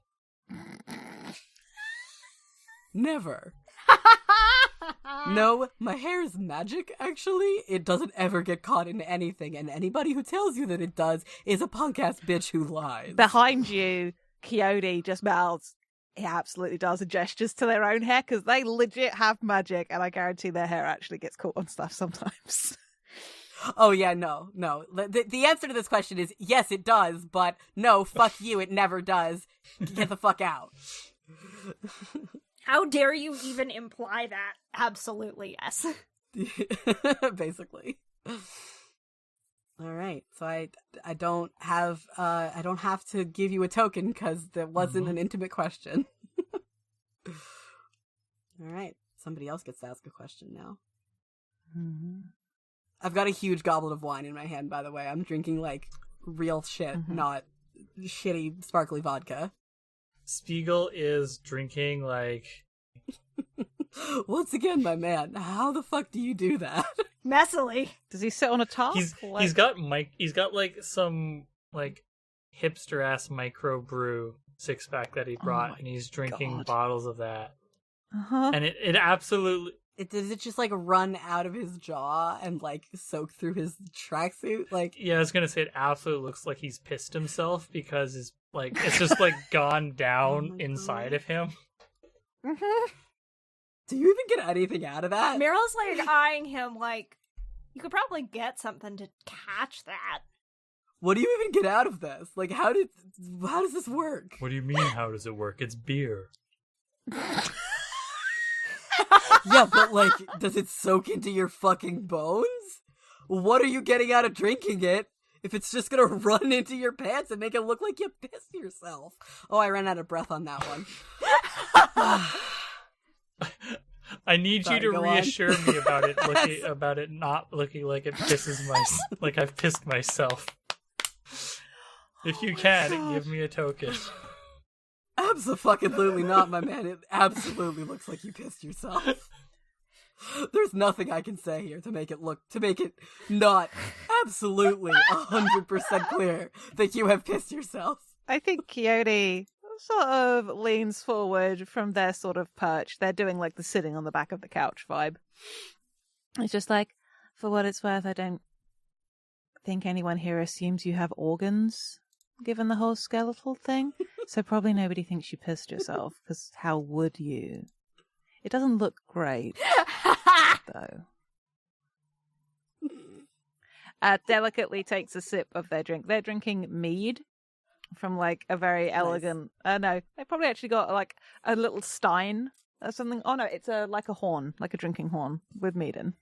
Speaker 4: Never. No, my hair is magic, actually. It doesn't ever get caught in anything, and anybody who tells you that it does is a punk-ass bitch who lies.
Speaker 3: Behind you, Coyote just mouths, he absolutely does, and gestures to their own hair, because they legit have magic, and I guarantee their hair actually gets caught on stuff sometimes.
Speaker 4: Oh, yeah, no. The answer to this question is yes, it does, but no, fuck you, it never does. Get the fuck out.
Speaker 2: How dare you even imply that? Absolutely, yes.
Speaker 4: Basically. All right, so I don't have to give you a token because there wasn't an intimate question. All right, somebody else gets to ask a question now.
Speaker 3: Mm-hmm.
Speaker 4: I've got a huge goblet of wine in my hand, by the way. I'm drinking like real shit, not shitty sparkly vodka.
Speaker 5: Spiegel is drinking like...
Speaker 4: Once again, my man, how the fuck do you do that?
Speaker 2: Messily.
Speaker 3: Does he sit on a top?
Speaker 5: He's got like some like hipster ass micro brew 6-pack that he brought, and he's drinking
Speaker 3: God.
Speaker 5: bottles of that.
Speaker 3: Uh-huh.
Speaker 5: And it absolutely...
Speaker 4: Does it just like run out of his jaw and like soak through his tracksuit? Like,
Speaker 5: Yeah, I was gonna say it absolutely looks like he's pissed himself because it's just like gone down
Speaker 4: Oh my
Speaker 5: inside
Speaker 4: God.
Speaker 5: of him.
Speaker 3: Mhm.
Speaker 4: do you even get anything out of that?
Speaker 2: Meryl's like eyeing him like, you could probably get something to catch that.
Speaker 4: What do you even get out of this? Like, how does this work?
Speaker 5: What do you mean? How does it work? It's beer.
Speaker 4: Yeah, but like, does it soak into your fucking bones? What are you getting out of drinking it if it's just gonna run into your pants and make it look like you pissed yourself? Oh, I ran out of breath on that one.
Speaker 5: I need
Speaker 4: Sorry,
Speaker 5: you to
Speaker 4: go
Speaker 5: reassure
Speaker 4: on.
Speaker 5: me about it not looking like it pisses like I've pissed myself. If you can, give me a token.
Speaker 4: Absolutely not, my man. It absolutely looks like you pissed yourself. There's nothing I can say here to make it not absolutely 100% clear that you have pissed yourself.
Speaker 3: I think Coyote sort of leans forward from their sort of perch. They're doing like the sitting on the back of the couch vibe. It's just like, for what it's worth, I don't think anyone here assumes you have organs, given the whole skeletal thing. So probably nobody thinks you pissed yourself, because how would you? It doesn't look great, though. Delicately takes a sip of their drink. They're drinking mead from like a very elegant. No, they probably actually got like a little stein or something. Oh no, it's like a horn, like a drinking horn with mead in.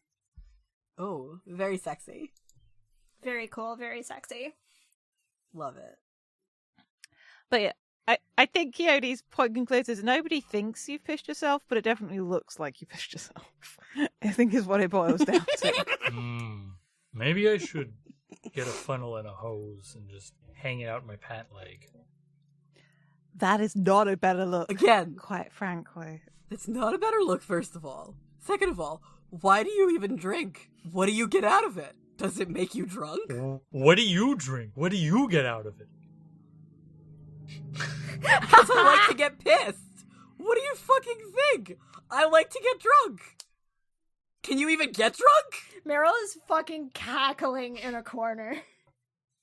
Speaker 4: Oh, very sexy.
Speaker 2: Very cool, very sexy.
Speaker 4: Love it.
Speaker 3: But yeah, I think Coyote's point concludes is nobody thinks you've pissed yourself, but it definitely looks like you pissed yourself. I think is what it boils down to.
Speaker 5: Maybe I should get a funnel and a hose and just hang it out my pant leg.
Speaker 3: That is not a better look.
Speaker 4: Again,
Speaker 3: Quite frankly.
Speaker 4: it's not a better look, first of all. Second of all, why do you even drink? What do you get out of it? Does it make you drunk?
Speaker 5: What do you drink? What do you get out of it?
Speaker 4: Because I like to get pissed. What do you fucking think? I like to get drunk. Can you even get drunk?
Speaker 2: Meryl is fucking cackling in a corner.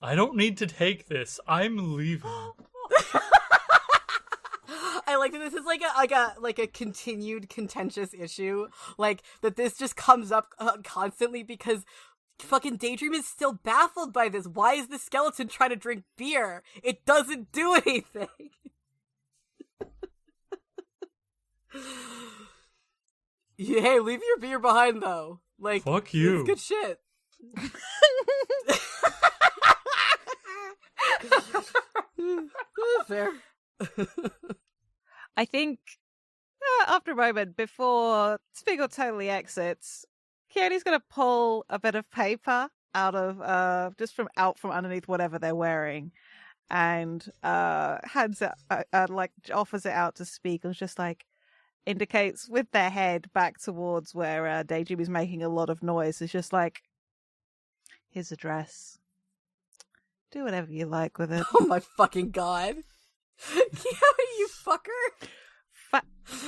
Speaker 5: I don't need to take this. I'm leaving.
Speaker 4: I like that this is like a continued contentious issue, like that this just comes up constantly because fucking Daydream is still baffled by this. Why is the skeleton trying to drink beer? It doesn't do anything. Hey, leave your beer behind though. Like,
Speaker 5: Fuck you.
Speaker 4: It's good shit. Fair.
Speaker 3: I think after a moment, before Spiegel totally exits, Coyote's going to pull a bit of paper out of just from underneath whatever they're wearing, and hands it, like offers it out to Spiegel, just like indicates with their head back towards where Daydream is making a lot of noise. It's just like, here's a dress. Do whatever you like with it.
Speaker 4: Oh my fucking god. Coyote, you fucker.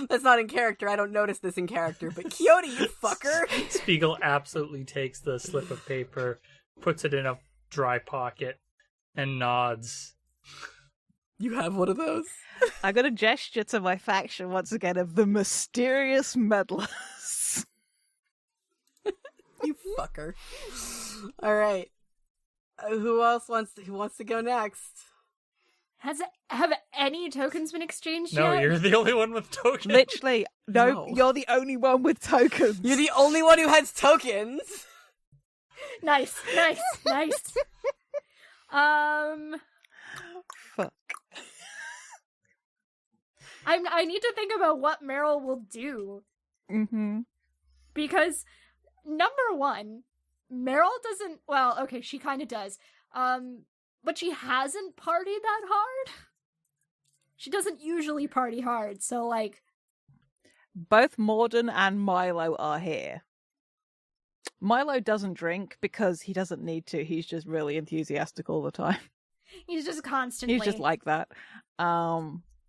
Speaker 4: That's not in character. I don't notice this in character, but Coyote, you fucker.
Speaker 5: Spiegel absolutely takes the slip of paper, puts it in a dry pocket, and nods.
Speaker 4: You have one of those?
Speaker 3: I'm going to gesture to my faction once again of the mysterious meddlers.
Speaker 4: You fucker. All right. Who wants to go next?
Speaker 2: Have any tokens been exchanged
Speaker 5: No,
Speaker 2: yet?
Speaker 5: you're the only one with tokens.
Speaker 3: Literally, no,
Speaker 4: No.
Speaker 3: you're the only one with tokens.
Speaker 4: You're the only one who has tokens.
Speaker 2: Nice.
Speaker 3: Fuck.
Speaker 2: I need to think about what Meryl will do.
Speaker 3: Mm-hmm.
Speaker 2: Because, number one, Meryl doesn't... Well, okay, she kind of does. But she hasn't partied that hard. She doesn't usually party hard, so, like...
Speaker 3: Both Morden and Milo are here. Milo doesn't drink because he doesn't need to. He's just really enthusiastic all the time.
Speaker 2: He's just constantly...
Speaker 3: He's just like that.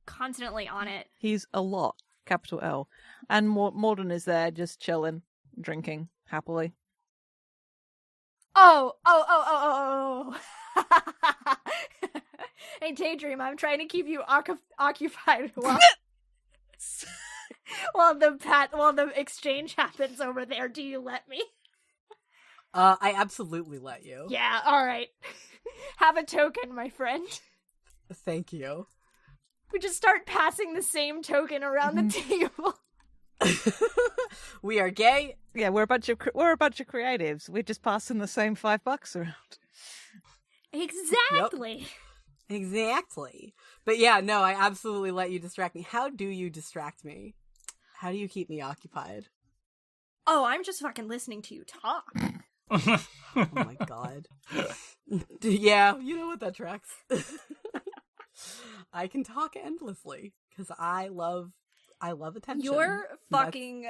Speaker 2: Constantly on it.
Speaker 3: He's a lot, capital L. And Morden is there just chilling, drinking happily.
Speaker 2: Oh. Hey, Daydream, I'm trying to keep you occupied while the exchange happens over there. Do you let me?
Speaker 4: I absolutely let you.
Speaker 2: Yeah, alright. Have a token, my friend.
Speaker 4: Thank you.
Speaker 2: We just start passing the same token around the table.
Speaker 4: We are gay.
Speaker 3: Yeah, we're a bunch of creatives. We're just passing the same $5 around.
Speaker 2: Exactly.
Speaker 4: Exactly. But yeah, no, I absolutely let you distract me. How do you distract me? How do you keep me occupied?
Speaker 2: Oh, I'm just fucking listening to you talk.
Speaker 4: Oh my god. Yeah, you know what, that tracks. I can talk endlessly because I love attention.
Speaker 2: You're fucking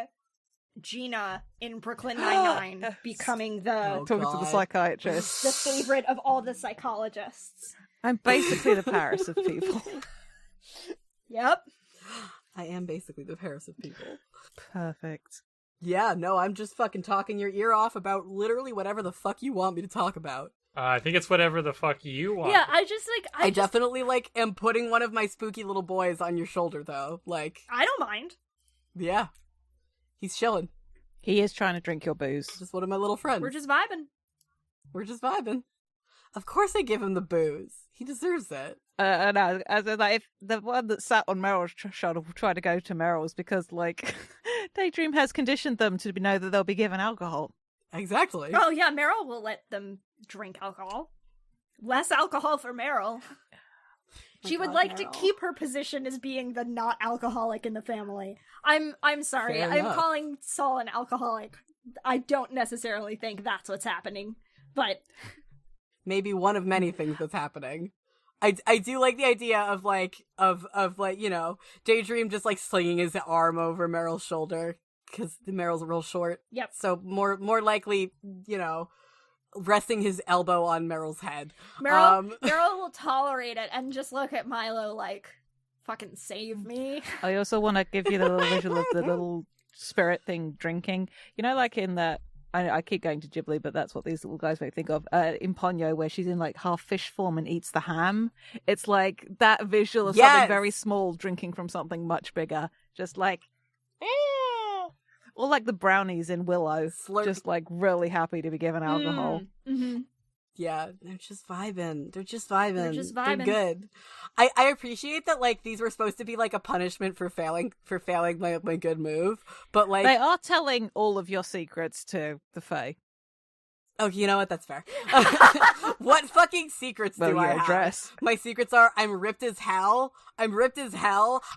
Speaker 2: Gina in Brooklyn Nine-Nine becoming the
Speaker 3: Talking to the psychiatrist.
Speaker 2: the favorite of all the psychologists.
Speaker 3: I'm basically the Paris of people.
Speaker 2: Yep.
Speaker 4: I am basically the Paris of people.
Speaker 3: Perfect.
Speaker 4: Yeah, no, I'm just fucking talking your ear off about literally whatever the fuck you want me to talk about.
Speaker 5: I think it's whatever the fuck you want.
Speaker 2: Yeah, I just like
Speaker 4: I definitely am putting one of my spooky little boys on your shoulder though. Like,
Speaker 2: I don't mind.
Speaker 4: yeah. He's chilling.
Speaker 3: He is trying to drink your booze.
Speaker 4: Just one of my little friends.
Speaker 2: We're just vibing.
Speaker 4: We're just vibing. Of course I give him the booze. He deserves it.
Speaker 3: No, as in, like, if the one that sat on Meryl's shoulder will try to go to Meryl's because, like, Daydream has conditioned them to know that they'll be given alcohol.
Speaker 4: Exactly.
Speaker 2: Oh yeah, Meryl will let them drink alcohol. Less alcohol for Meryl. She would like to keep her position as being the not alcoholic in the family. I'm sorry.
Speaker 4: Fair
Speaker 2: I'm
Speaker 4: enough.
Speaker 2: calling Saul an alcoholic. I don't necessarily think that's what's happening, but
Speaker 4: Maybe one of many things that's happening. I do like the idea of like you know, Daydream just like slinging his arm over Meryl's shoulder because Meryl's real short.
Speaker 2: Yep.
Speaker 4: So more likely, you know, resting his elbow on Meryl's head.
Speaker 2: Meryl will tolerate it and just look at Milo like, fucking save me.
Speaker 3: I also want to give you the little visual of the little spirit thing drinking. You know, like in that, I keep going to Ghibli, but that's what these little guys make think of. In Ponyo, where she's in like half fish form and eats the ham. It's like that visual of something very small drinking from something much bigger. Just like, or like the brownies in Willow. Just like really happy to be given alcohol.
Speaker 2: Mm-hmm.
Speaker 4: Yeah, they're just vibing. They're just vibing.
Speaker 2: They're
Speaker 4: They're good. I appreciate that like these were supposed to be like a punishment for failing my good move, but like
Speaker 3: They are telling all of your secrets to the Fae.
Speaker 4: oh, you know what? That's fair. What fucking secrets do I have?
Speaker 3: address.
Speaker 4: My secrets are I'm ripped as hell.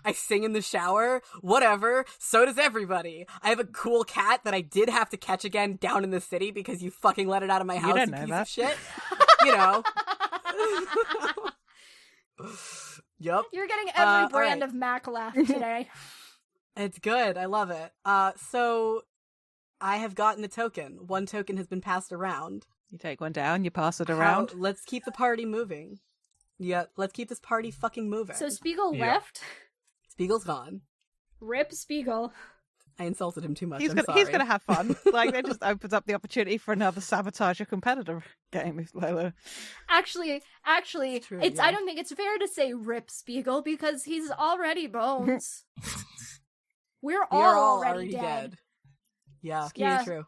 Speaker 4: I sing in the shower. Whatever. So does everybody. I have a cool cat that I did have to catch again down in the city because you fucking let it out of my house,
Speaker 3: don't
Speaker 4: you
Speaker 3: know
Speaker 4: piece
Speaker 3: that.
Speaker 4: of shit. You know. Yup.
Speaker 2: You're getting every brand
Speaker 4: alright.
Speaker 2: of Mac laugh today.
Speaker 4: It's good. I love it. So I have gotten a token. One token has been passed around.
Speaker 3: You take one down, you pass it around.
Speaker 4: Let's keep the party moving. Yeah, let's keep this party fucking moving.
Speaker 2: So Spiegel
Speaker 5: Yeah.
Speaker 2: left.
Speaker 4: Spiegel's gone.
Speaker 2: Rip Spiegel.
Speaker 4: I insulted him too much.
Speaker 3: He's
Speaker 4: I'm
Speaker 3: gonna
Speaker 4: sorry.
Speaker 3: have fun. Like that just opens up the opportunity for another sabotage a competitor game if Lola.
Speaker 2: Actually,
Speaker 4: True,
Speaker 2: it's
Speaker 4: yeah.
Speaker 2: I don't think it's fair to say Rip Spiegel because he's already Bones. We're
Speaker 4: We are
Speaker 2: all
Speaker 4: all
Speaker 2: already dead.
Speaker 4: Yeah,
Speaker 2: Yeah.
Speaker 4: true.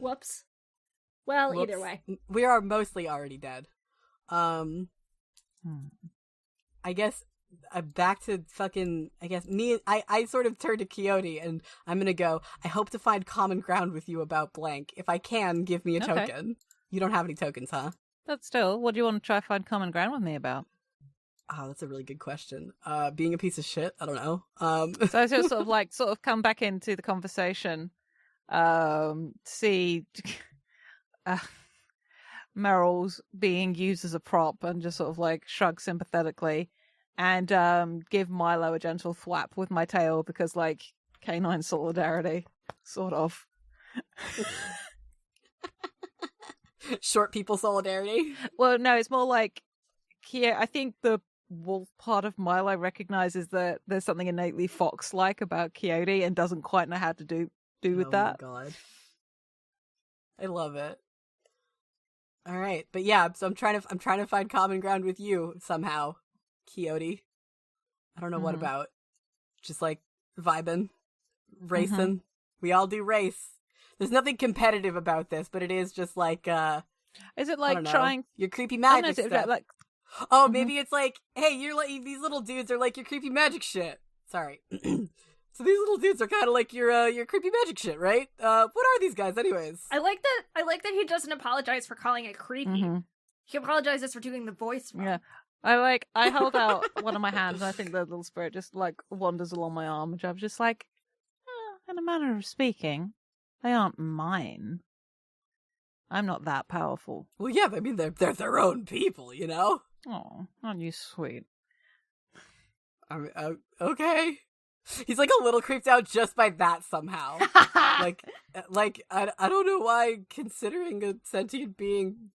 Speaker 2: Whoops. Well,
Speaker 4: Whoops.
Speaker 2: either way.
Speaker 4: We are mostly already dead. I guess back to fucking. I guess I sort of turned to Quixote, and I'm gonna go. I hope to find common ground with you about blank. If I can, give me a
Speaker 3: Okay.
Speaker 4: token. You don't have any tokens, huh?
Speaker 3: But still, what do you want to try find common ground with me about?
Speaker 4: Oh, that's a really good question. Being a piece of shit. I don't know.
Speaker 3: So I just sort of come back into the conversation, see Meryl's being used as a prop and just sort of like shrug sympathetically and give Milo a gentle thwap with my tail because like canine solidarity, sort of.
Speaker 4: Short people solidarity.
Speaker 3: Well, no, it's more like I think the wolf part of Milo recognizes that there's something innately fox-like about Quixote and doesn't quite know how to do with that.
Speaker 4: Oh my god. I love it. All right, but yeah, so I'm trying to find common ground with you somehow, Quixote. I don't know what
Speaker 3: Mhm.
Speaker 4: about. Just like vibing, racing. We all do race. There's nothing competitive about this, but it is just like
Speaker 3: Is it
Speaker 4: I
Speaker 3: like
Speaker 4: don't know,
Speaker 3: trying?
Speaker 4: your creepy
Speaker 3: I don't know,
Speaker 4: magic
Speaker 3: is it
Speaker 4: stuff.
Speaker 3: like
Speaker 4: Oh, maybe it's like, hey, you're like these little dudes are like your creepy magic shit. Sorry. So these little dudes are kind of like your creepy magic shit, right? What are these guys, anyways?
Speaker 2: I like that he doesn't apologize for calling it creepy.
Speaker 3: Mhm.
Speaker 2: He apologizes for doing the voice wrong.
Speaker 3: Yeah. I hold out one of my hands, and I think the little spirit just, like, wanders along my arm, which I'm just like, in a manner of speaking, they aren't mine. I'm not that powerful.
Speaker 4: Well, yeah, I mean, they're their own people, you know?
Speaker 3: Oh, aren't you sweet?
Speaker 4: I mean, okay. He's like a little creeped out just by that somehow. like I don't know why considering a sentient being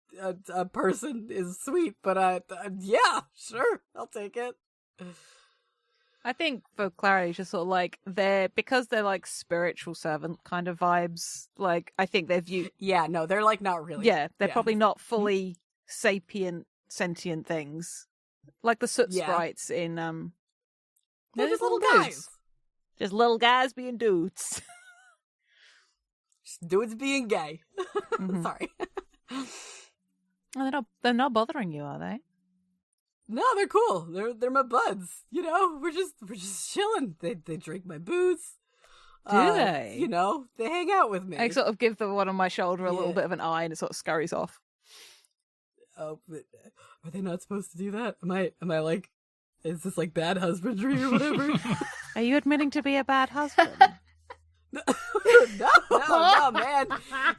Speaker 4: a person is sweet, but yeah, sure, I'll take it.
Speaker 3: I think for clarity, just sort of like because they're like spiritual servant kind of vibes. Like I think they're viewed.
Speaker 4: Yeah, no, they're like not really.
Speaker 3: Yeah, they're probably not fully sapient, sentient things, like the soot sprites in
Speaker 4: They're just little
Speaker 3: dudes.
Speaker 4: guys.
Speaker 3: Just little guys being dudes.
Speaker 4: Just dudes being gay.
Speaker 3: Mhm.
Speaker 4: Sorry.
Speaker 3: Oh, they're not bothering you, are they?
Speaker 4: No, they're cool. They're my buds. You know, we're just chilling. They drink my booze.
Speaker 3: Do they?
Speaker 4: You know, they hang out with me.
Speaker 3: I sort of give the one on my shoulder a little
Speaker 4: Yeah.
Speaker 3: bit of an eye, and it sort of scurries off.
Speaker 4: Oh, but are they not supposed to do that? Am I like, is this like bad husbandry or whatever?
Speaker 3: Are you admitting to be a bad husband?
Speaker 4: no, man.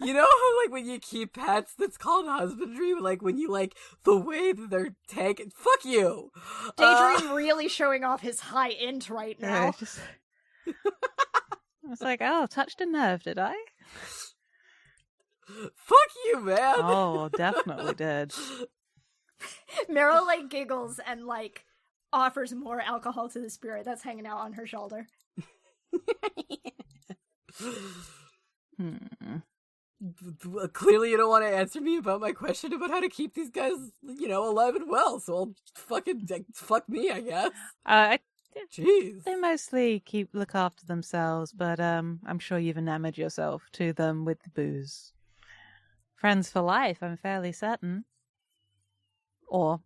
Speaker 4: You know how, like, when you keep pets, that's called husbandry? Like, when you, like, the way that they're taken. Fuck you!
Speaker 2: Daydream really showing off his high int right now.
Speaker 3: Yeah, I was like, oh, touched a nerve, did I?
Speaker 4: Fuck you, man!
Speaker 3: Oh, definitely did.
Speaker 2: Meryl like giggles and like offers more alcohol to the spirit that's hanging out on her shoulder.
Speaker 4: Clearly you don't want to answer me about my question about how to keep these guys, you know, alive and well, so I'll fucking fuck me, I guess. Jeez.
Speaker 3: They mostly look after themselves, but I'm sure you've enamored yourself to them with the booze. Friends for life, I'm fairly certain. Or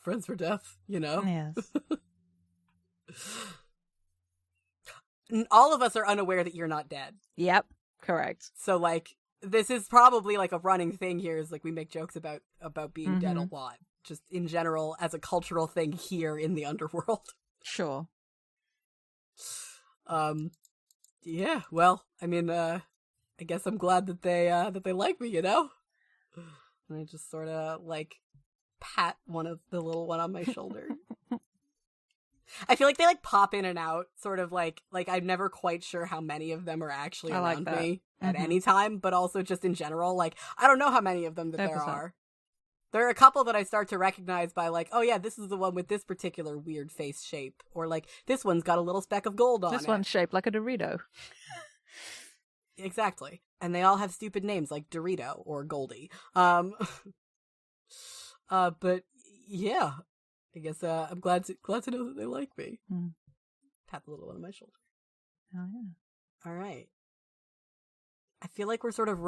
Speaker 4: Friends for death, you know?
Speaker 3: yes.
Speaker 4: All of us are unaware that you're not dead.
Speaker 3: Yep, correct.
Speaker 4: So, like, this is probably, like, a running thing here, is, like, we make jokes about being dead a lot. Just in general, as a cultural thing here in the underworld.
Speaker 3: Sure.
Speaker 4: Yeah, well, I mean, I guess I'm glad that they like me, you know? And I just sort of, like, pat the little one on my shoulder. I feel like they, like, pop in and out, sort of like I'm never quite sure how many of them are actually around me at any time, but also just in general, like, I don't know how many of them that there are. There are a couple that I start to recognize by, like, oh yeah, this is the one with this particular weird face shape, or, like, this one's got a little speck of gold on it.
Speaker 3: This one's shaped like a Dorito.
Speaker 4: Exactly. And they all have stupid names like Dorito or Goldie. But yeah, I guess I'm glad to know that they like me. Pat the little one on my shoulder.
Speaker 3: Oh yeah.
Speaker 4: All right. I feel like we're sort of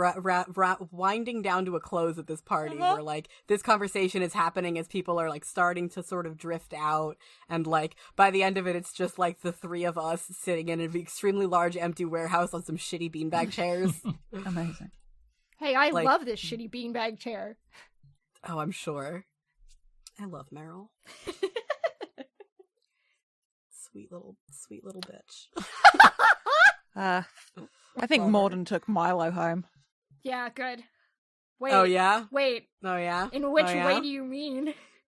Speaker 4: winding down to a close at this party, where, like, this conversation is happening as people are, like, starting to sort of drift out, and, like, by the end of it, it's just, like, the three of us sitting in an extremely large empty warehouse on some shitty beanbag chairs.
Speaker 3: Amazing.
Speaker 2: Hey, I
Speaker 4: Like-
Speaker 2: love this shitty beanbag chair.
Speaker 4: Oh, I'm sure. I love Meryl. Sweet little bitch.
Speaker 3: I think
Speaker 4: Love her.
Speaker 3: Morden took Milo home.
Speaker 2: Yeah, good. Wait.
Speaker 4: Oh, yeah?
Speaker 2: Wait.
Speaker 4: Oh, yeah?
Speaker 2: In which
Speaker 4: Oh, yeah?
Speaker 2: way do you mean?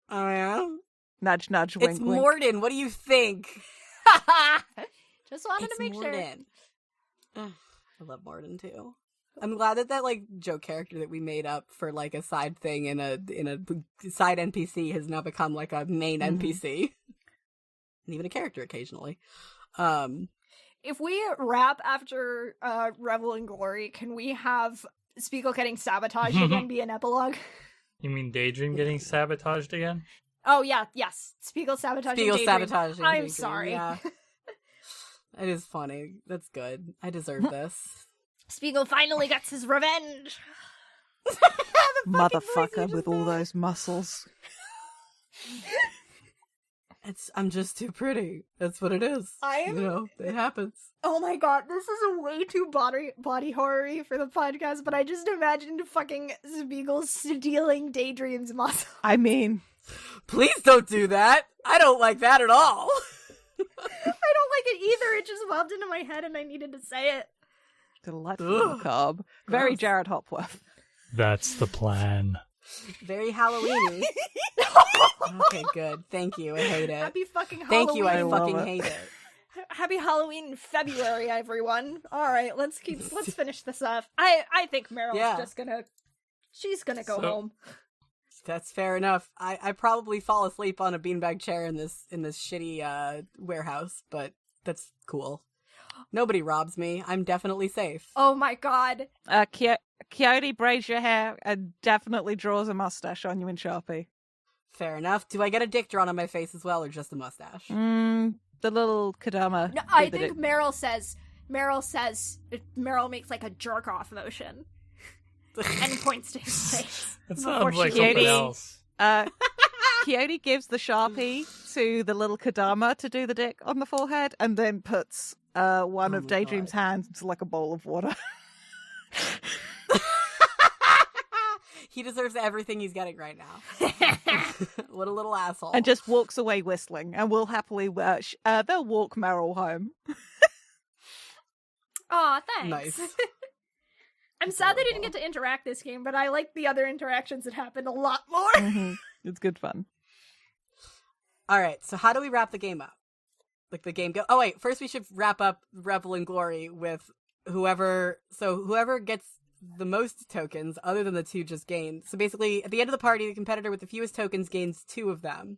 Speaker 4: Oh, yeah?
Speaker 3: Nudge, nudge, wink,
Speaker 4: It's
Speaker 3: wink.
Speaker 4: Morden. What do you think?
Speaker 2: Just wanted
Speaker 4: It's
Speaker 2: to make sure.
Speaker 4: Morden. Ugh, I love Morden, too. I'm glad that like, joke character that we made up for, like, a side thing in a side NPC has now become, like, a main NPC. And even a character occasionally.
Speaker 2: If we wrap after Revel in Glory, can we have Spiegel getting sabotaged again be an epilogue?
Speaker 5: You mean Daydream getting sabotaged again?
Speaker 2: Oh, yeah, yes. Spiegel sabotaging
Speaker 4: Spiegel
Speaker 2: Daydream.
Speaker 4: sabotaging
Speaker 2: I'm
Speaker 4: Daydream,
Speaker 2: sorry.
Speaker 4: Yeah. It is funny. That's good. I deserve this.
Speaker 2: Spiegel finally gets his revenge.
Speaker 3: Motherfucker with all those muscles.
Speaker 4: I'm just too pretty. That's what it is.
Speaker 2: I'm-
Speaker 4: You know, it happens.
Speaker 2: Oh my god, this is a way too body horror-y for the podcast, but I just imagined fucking Spiegel stealing Daydream's muscle.
Speaker 3: I mean,
Speaker 4: Please don't do that. I don't like that at all.
Speaker 2: I don't like it either. It just popped into my head and I needed to say it.
Speaker 3: delightful
Speaker 4: Ugh.
Speaker 3: macabre. Very
Speaker 4: Gross.
Speaker 3: Jared Hopworth.
Speaker 5: That's the plan.
Speaker 4: Very Halloween-y. Okay, good. Thank you. I hate it.
Speaker 2: Happy fucking Halloween.
Speaker 4: Thank you. I
Speaker 3: love
Speaker 4: fucking
Speaker 3: it.
Speaker 4: hate it.
Speaker 2: Happy Halloween in February, everyone. All right, let's finish this off. I think Meryl's
Speaker 4: Yeah.
Speaker 2: just she's gonna go
Speaker 5: So-
Speaker 2: home.
Speaker 4: That's fair enough. I probably fall asleep on a beanbag chair in this shitty warehouse, but that's cool. Nobody robs me. I'm definitely safe.
Speaker 2: Oh my god.
Speaker 3: Coyote braids your hair and definitely draws a mustache on you in Sharpie.
Speaker 4: Fair enough. Do I get a dick drawn on my face as well, or just a mustache?
Speaker 3: The little Kadama.
Speaker 2: No,
Speaker 3: did
Speaker 2: I
Speaker 3: the
Speaker 2: think
Speaker 3: dick.
Speaker 2: Meryl makes like a jerk off motion and points to his face.
Speaker 5: That
Speaker 2: before
Speaker 5: sounds
Speaker 2: she
Speaker 5: like
Speaker 3: Katie.
Speaker 5: something else.
Speaker 3: Coyote gives the Sharpie to the little Kadama to do the dick on the forehead and then puts one
Speaker 4: Oh
Speaker 3: of
Speaker 4: my
Speaker 3: Daydream's
Speaker 4: God.
Speaker 3: hands into like a bowl of water.
Speaker 4: He deserves everything he's getting right now. What a little asshole.
Speaker 3: and just walks away whistling, and we'll happily they'll walk Meryl home.
Speaker 2: Aw, thanks.
Speaker 4: Nice.
Speaker 2: I'm sad they didn't get to interact this game, but I like the other interactions that happened a lot more.
Speaker 3: Mhm. It's good fun.
Speaker 4: All right, so how do we wrap the game up? Like the game go. Oh wait, first we should wrap up Revel in Glory with whoever gets the most tokens, other than the two just gained. So basically, at the end of the party, the competitor with the fewest tokens gains 2 of them.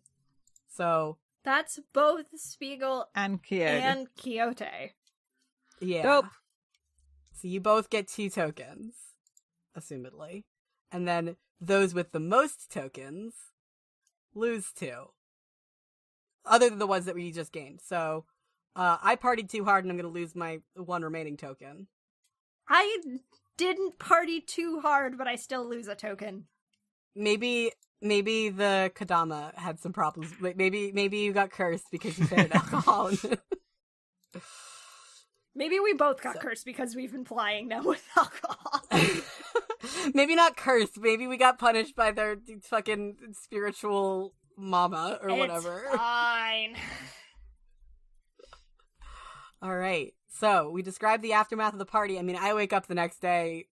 Speaker 4: So
Speaker 2: That's both Spiegel
Speaker 3: And Coyote.
Speaker 2: and Quixote.
Speaker 4: yeah.
Speaker 3: Dope.
Speaker 4: So you both get 2 tokens, assumedly, and then those with the most tokens lose 2. Other than the ones that we just gained. So I partied too hard, and I'm going to lose my 1 remaining token.
Speaker 2: I didn't party too hard, but I still lose a token.
Speaker 4: Maybe the Kadama had some problems. Maybe you got cursed because you fed alcohol.
Speaker 2: Maybe we both got cursed because we've been plying them with alcohol.
Speaker 4: Maybe not cursed. Maybe we got punished by their fucking spiritual mama or whatever.
Speaker 2: It's fine.
Speaker 4: All right. So we described the aftermath of the party. I mean, I wake up the next day.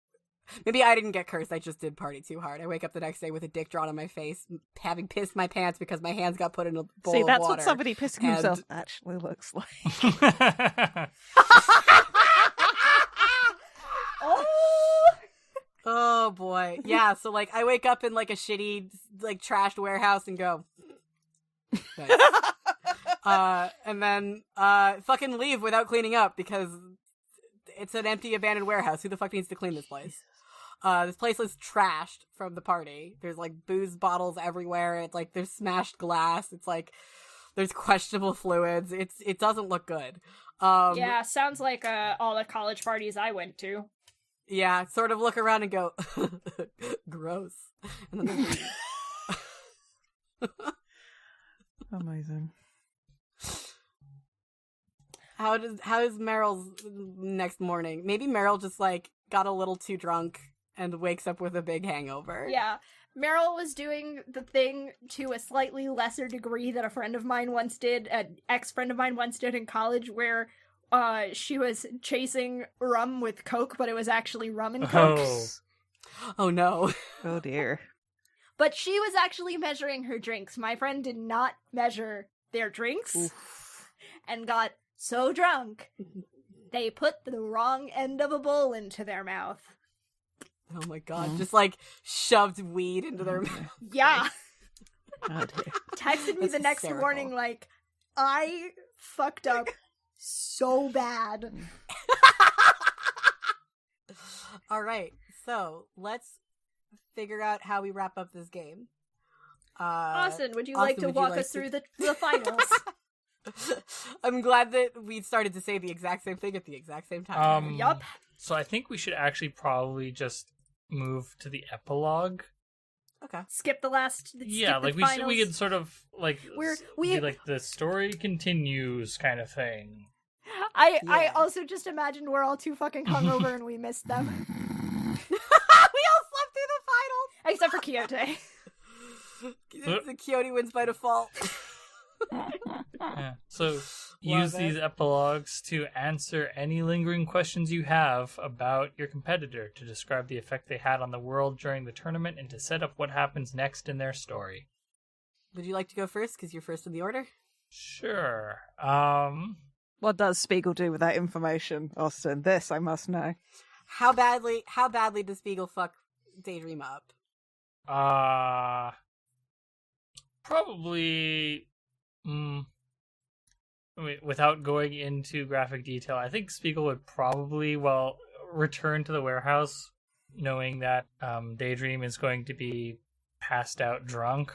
Speaker 4: Maybe I didn't get cursed. I just did party too hard. I wake up the next day with a dick drawn on my face, having pissed my pants because my hands got put in a bowl
Speaker 3: See,
Speaker 4: of
Speaker 3: that's
Speaker 4: water.
Speaker 3: what somebody pissing
Speaker 4: and-
Speaker 3: himself actually looks like.
Speaker 2: Oh!
Speaker 4: Oh boy. Yeah, so like I wake up in like a shitty like trashed warehouse and go thanks. And then fucking leave without cleaning up because it's an empty abandoned warehouse. Who the fuck needs to clean this place? This place is trashed from the party. There's like booze bottles everywhere. It's like there's smashed glass. It's like there's questionable fluids. It doesn't look good.
Speaker 2: Yeah, sounds like all the college parties I went to.
Speaker 4: Yeah, sort of look around and go, gross. And then they leave.
Speaker 3: Amazing.
Speaker 4: How is Meryl's next morning? Maybe Meryl just like got a little too drunk and wakes up with a big hangover.
Speaker 2: Yeah. Meryl was doing the thing to a slightly lesser degree that a friend of mine once did, an ex-friend of mine once did in college, where she was chasing rum with Coke, but it was actually rum and Coke.
Speaker 5: Oh.
Speaker 4: Oh no.
Speaker 3: Oh dear.
Speaker 2: But she was actually measuring her drinks. My friend did not measure their drinks and got so drunk they put the wrong end of a bowl into their mouth.
Speaker 4: Oh my god. Just like shoved weed into their mouth.
Speaker 2: Yeah.
Speaker 3: Oh dear.
Speaker 2: Texted me
Speaker 4: That's
Speaker 2: the next
Speaker 4: hysterical.
Speaker 2: morning like, I fucked up so bad.
Speaker 4: All right. So let's figure out how we wrap up this game.
Speaker 2: Austin, would you
Speaker 4: Austin,
Speaker 2: like to
Speaker 4: would you
Speaker 2: walk
Speaker 4: like
Speaker 2: us
Speaker 4: to-
Speaker 2: through the finals?
Speaker 4: I'm glad that we started to say the exact same thing at the exact same time.
Speaker 2: Yup.
Speaker 5: So I think we should actually probably just move to the epilogue.
Speaker 4: Okay.
Speaker 2: Skip the last.
Speaker 5: Yeah,
Speaker 2: skip
Speaker 5: like
Speaker 2: the
Speaker 5: we
Speaker 2: finals.
Speaker 5: could sort of like
Speaker 2: we-
Speaker 5: be like the story continues kind of thing.
Speaker 2: I
Speaker 4: Yeah.
Speaker 2: also just imagined we're all too fucking hungover and we missed them,
Speaker 4: We all slept through the finals.
Speaker 2: except for Quixote.
Speaker 4: The Quixote wins by default.
Speaker 5: Yeah. So use
Speaker 4: it.
Speaker 5: these epilogues to answer any lingering questions you have about your competitor, to describe the effect they had on the world during the tournament, and to set up what happens next in their story.
Speaker 4: Would you like to go first? Because you're first in the order.
Speaker 5: Sure.
Speaker 3: What does Spiegel do with that information, Austin? This I must know.
Speaker 4: How badly does Spiegel fuck Daydream up?
Speaker 5: Probably. Without going into graphic detail, I think Spiegel would probably, return to the warehouse knowing that Daydream is going to be passed out drunk,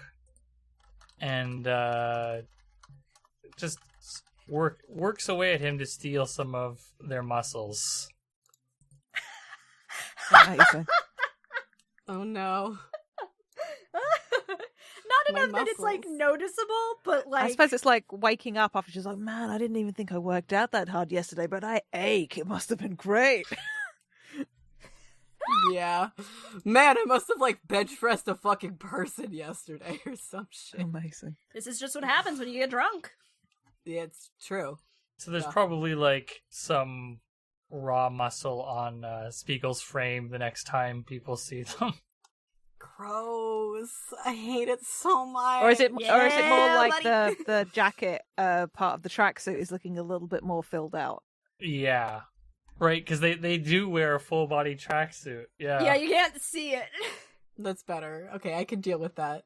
Speaker 5: and just works away at him to steal some of their muscles.
Speaker 3: Amazing.
Speaker 4: Oh no.
Speaker 2: Not
Speaker 4: My
Speaker 2: enough that it's like
Speaker 4: muscles.
Speaker 2: noticeable, but like
Speaker 3: I suppose it's like waking up after she's like, man, I didn't even think I worked out that hard yesterday, but I ache. It must have been great.
Speaker 4: Yeah. Man, I must have like bench pressed a fucking person yesterday or some shit.
Speaker 3: Amazing.
Speaker 2: this is just what happens when you get drunk.
Speaker 4: Yeah, it's true.
Speaker 5: So there's
Speaker 4: Yeah.
Speaker 5: probably like some raw muscle on Spiegel's frame the next time people see them.
Speaker 4: Gross. I hate it so much.
Speaker 3: Or is it more
Speaker 2: Yeah,
Speaker 3: like
Speaker 2: buddy.
Speaker 3: the jacket part of the tracksuit is looking a little bit more filled out?
Speaker 5: Yeah. Right, because they do wear a full body tracksuit. Yeah.
Speaker 2: Yeah, you can't see it.
Speaker 4: That's better. Okay, I can deal with that.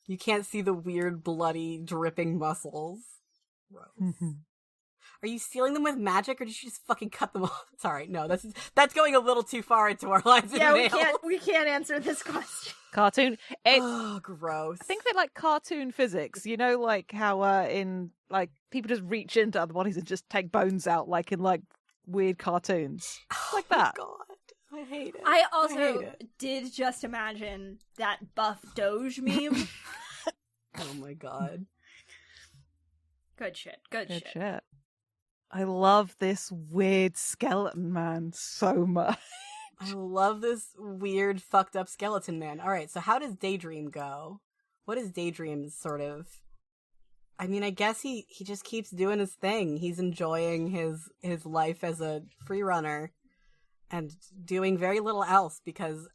Speaker 4: You can't see the weird, bloody, dripping muscles. Gross.
Speaker 3: Mm-hmm.
Speaker 4: Are you stealing them with magic, or did you just fucking cut them off? Sorry, no, that's going a little too far into our lives.
Speaker 2: Yeah, we can't answer this question.
Speaker 3: Cartoon. It,
Speaker 4: Oh, gross.
Speaker 3: I think they like cartoon physics. You know, like how in like people just reach into other bodies and just take bones out, like in like weird cartoons. Like that.
Speaker 4: Oh, God, I hate it.
Speaker 2: I also
Speaker 4: hate it.
Speaker 2: did just imagine that Buff Doge meme.
Speaker 4: Oh my God.
Speaker 2: Good shit. Good
Speaker 3: Good
Speaker 2: shit.
Speaker 3: shit. I love this weird skeleton man so much.
Speaker 4: I love this weird, fucked up skeleton man. All right, so how does Daydream go? What is Daydream's sort of? I mean, I guess he just keeps doing his thing. He's enjoying his life as a free runner and doing very little else, because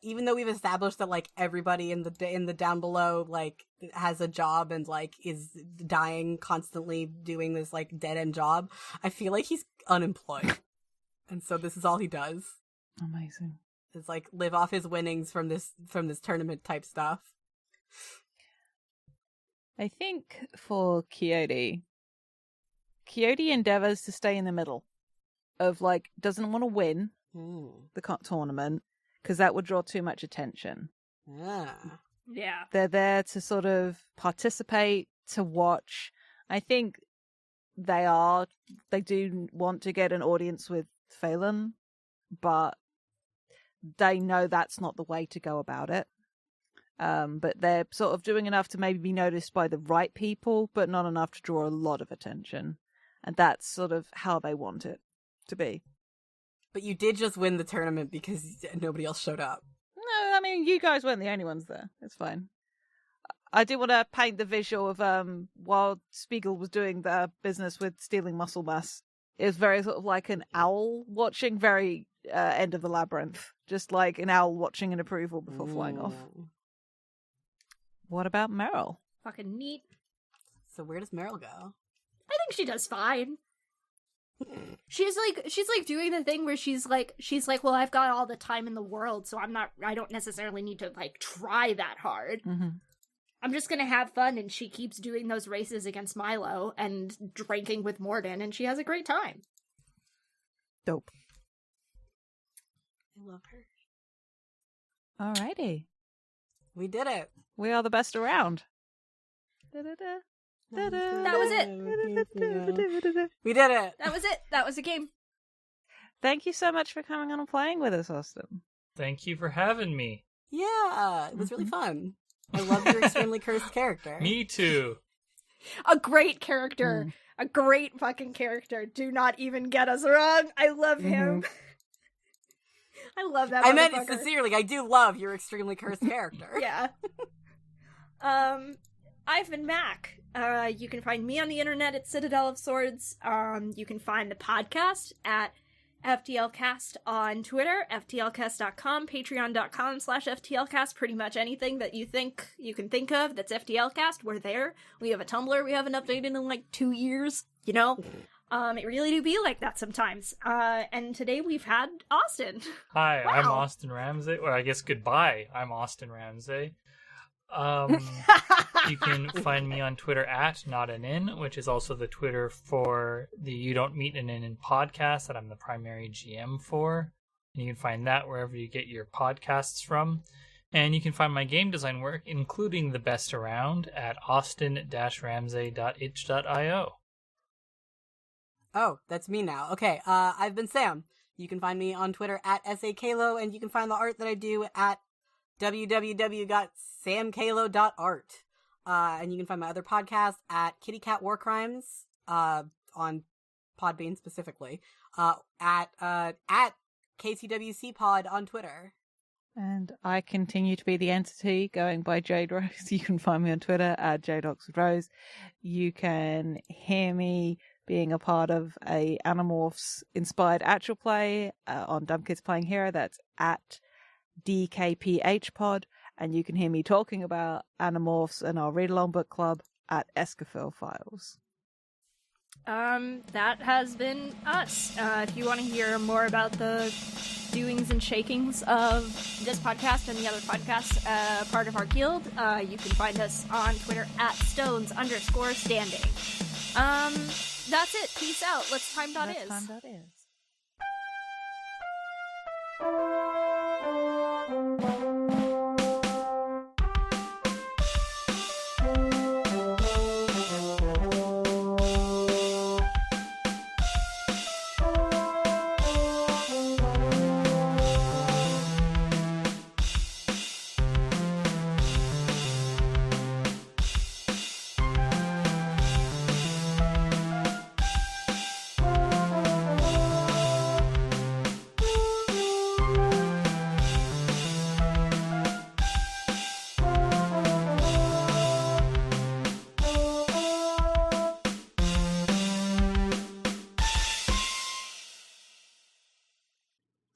Speaker 4: even though we've established that like everybody in the down below like has a job and like is dying constantly doing this like dead end job, I feel like he's unemployed, and so this is all he does.
Speaker 3: Amazing.
Speaker 4: Is like live off his winnings from this tournament type stuff.
Speaker 3: I think for Quixote endeavors to stay in the middle of like doesn't want to win the tournament because that would draw too much attention.
Speaker 4: Yeah.
Speaker 2: Yeah.
Speaker 3: They're there to sort of participate, to watch. I think they do want to get an audience with Phelan, but they know that's not the way to go about it. But they're sort of doing enough to maybe be noticed by the right people, but not enough to draw a lot of attention. And that's sort of how they want it to be.
Speaker 4: But you did just win the tournament because nobody else showed up.
Speaker 3: No, I mean, you guys weren't the only ones there. It's fine. I do want to paint the visual of while Spiegel was doing the business with stealing muscle mass. It was very sort of like an owl watching, very end of the labyrinth. Just like an owl watching in approval before flying off.
Speaker 4: Ooh.
Speaker 3: What about Meryl?
Speaker 2: Fucking neat.
Speaker 4: So where does Meryl go?
Speaker 2: I think she does fine. She's like doing the thing where she's like, well, I've got all the time in the world, so I don't necessarily need to like try that hard.
Speaker 3: Mm-hmm.
Speaker 2: I'm just gonna have fun, and she keeps doing those races against Milo and drinking with Morden, and she has a great time.
Speaker 3: Dope.
Speaker 4: I love her.
Speaker 3: Alrighty.
Speaker 4: We did it.
Speaker 3: We are the best around. Da-da-da.
Speaker 2: That was it.
Speaker 4: We did it.
Speaker 2: That was it. That was the game.
Speaker 3: Thank you so much for coming on and playing with us, Austin.
Speaker 5: Thank you for having me.
Speaker 4: Yeah, it was really fun. I love your extremely cursed character.
Speaker 5: Me too.
Speaker 2: A great character. A great fucking character. Do not even get us wrong. I love him. I love that
Speaker 4: I meant
Speaker 2: motherfucker.
Speaker 4: it sincerely. I do love your extremely cursed character.
Speaker 2: Yeah. I've been Mac. You can find me on the internet at Citadel of Swords. You can find the podcast at FTLcast on Twitter, FTLcast.com, Patreon.com/FTLcast. Pretty much anything that you can think of that's FTLcast, we're there. We have a Tumblr we haven't updated in like 2 years, you know? It really do be like that sometimes. And today we've had Austin.
Speaker 5: Hi, I'm
Speaker 2: Wow.
Speaker 5: Austin Ramsey. Or I guess goodbye. I'm Austin Ramsey. You can find me on Twitter at NotAnIn, which is also the Twitter for the You Don't Meet an In podcast that I'm the primary GM for. And you can find that wherever you get your podcasts from. And you can find my game design work, including the best around, at austin-ramsey.itch.io.
Speaker 4: Oh, that's me now. Okay, I've been Sam. You can find me on Twitter at SAKalo, and you can find the art that I do at www.samkalo.art. And you can find my other podcast at Kitty Cat War Crimes, on Podbean specifically, at KCWC Pod on Twitter.
Speaker 3: And I continue to be the entity going by Jade Rose. You can find me on Twitter at JadeOxfordRose. You can hear me being a part of a Animorphs inspired actual play on Dumb Kids Playing Hero. That's at DKPH Pod. And you can hear me talking about Animorphs and our Read Along Book Club at Escafil Files.
Speaker 2: That has been us. If you want to hear more about the doings and shakings of this podcast and the other podcasts, part of our guild, you can find us on Twitter at stones_standing. That's it. Peace out. Let's time dot is.
Speaker 3: Time that is.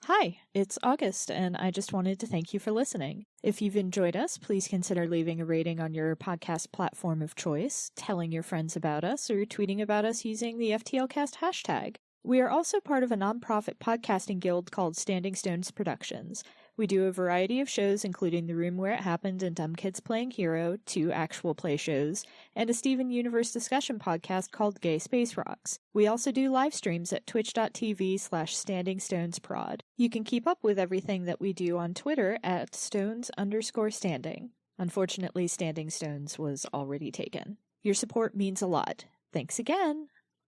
Speaker 1: Hi, it's August, and I just wanted to thank you for listening. If you've enjoyed us, please consider leaving a rating on your podcast platform of choice, telling your friends about us, or tweeting about us using the FTLcast hashtag. We are also part of a nonprofit podcasting guild called Standing Stones Productions. We do a variety of shows, including The Room Where It Happened and Dumb Kids Playing Hero, 2 actual play shows, and a Steven Universe discussion podcast called Gay Space Rocks. We also do live streams at twitch.tv/standingstonesprod. You can keep up with everything that we do on Twitter at stones_standing. Unfortunately, Standing Stones was already taken. Your support means a lot. Thanks again!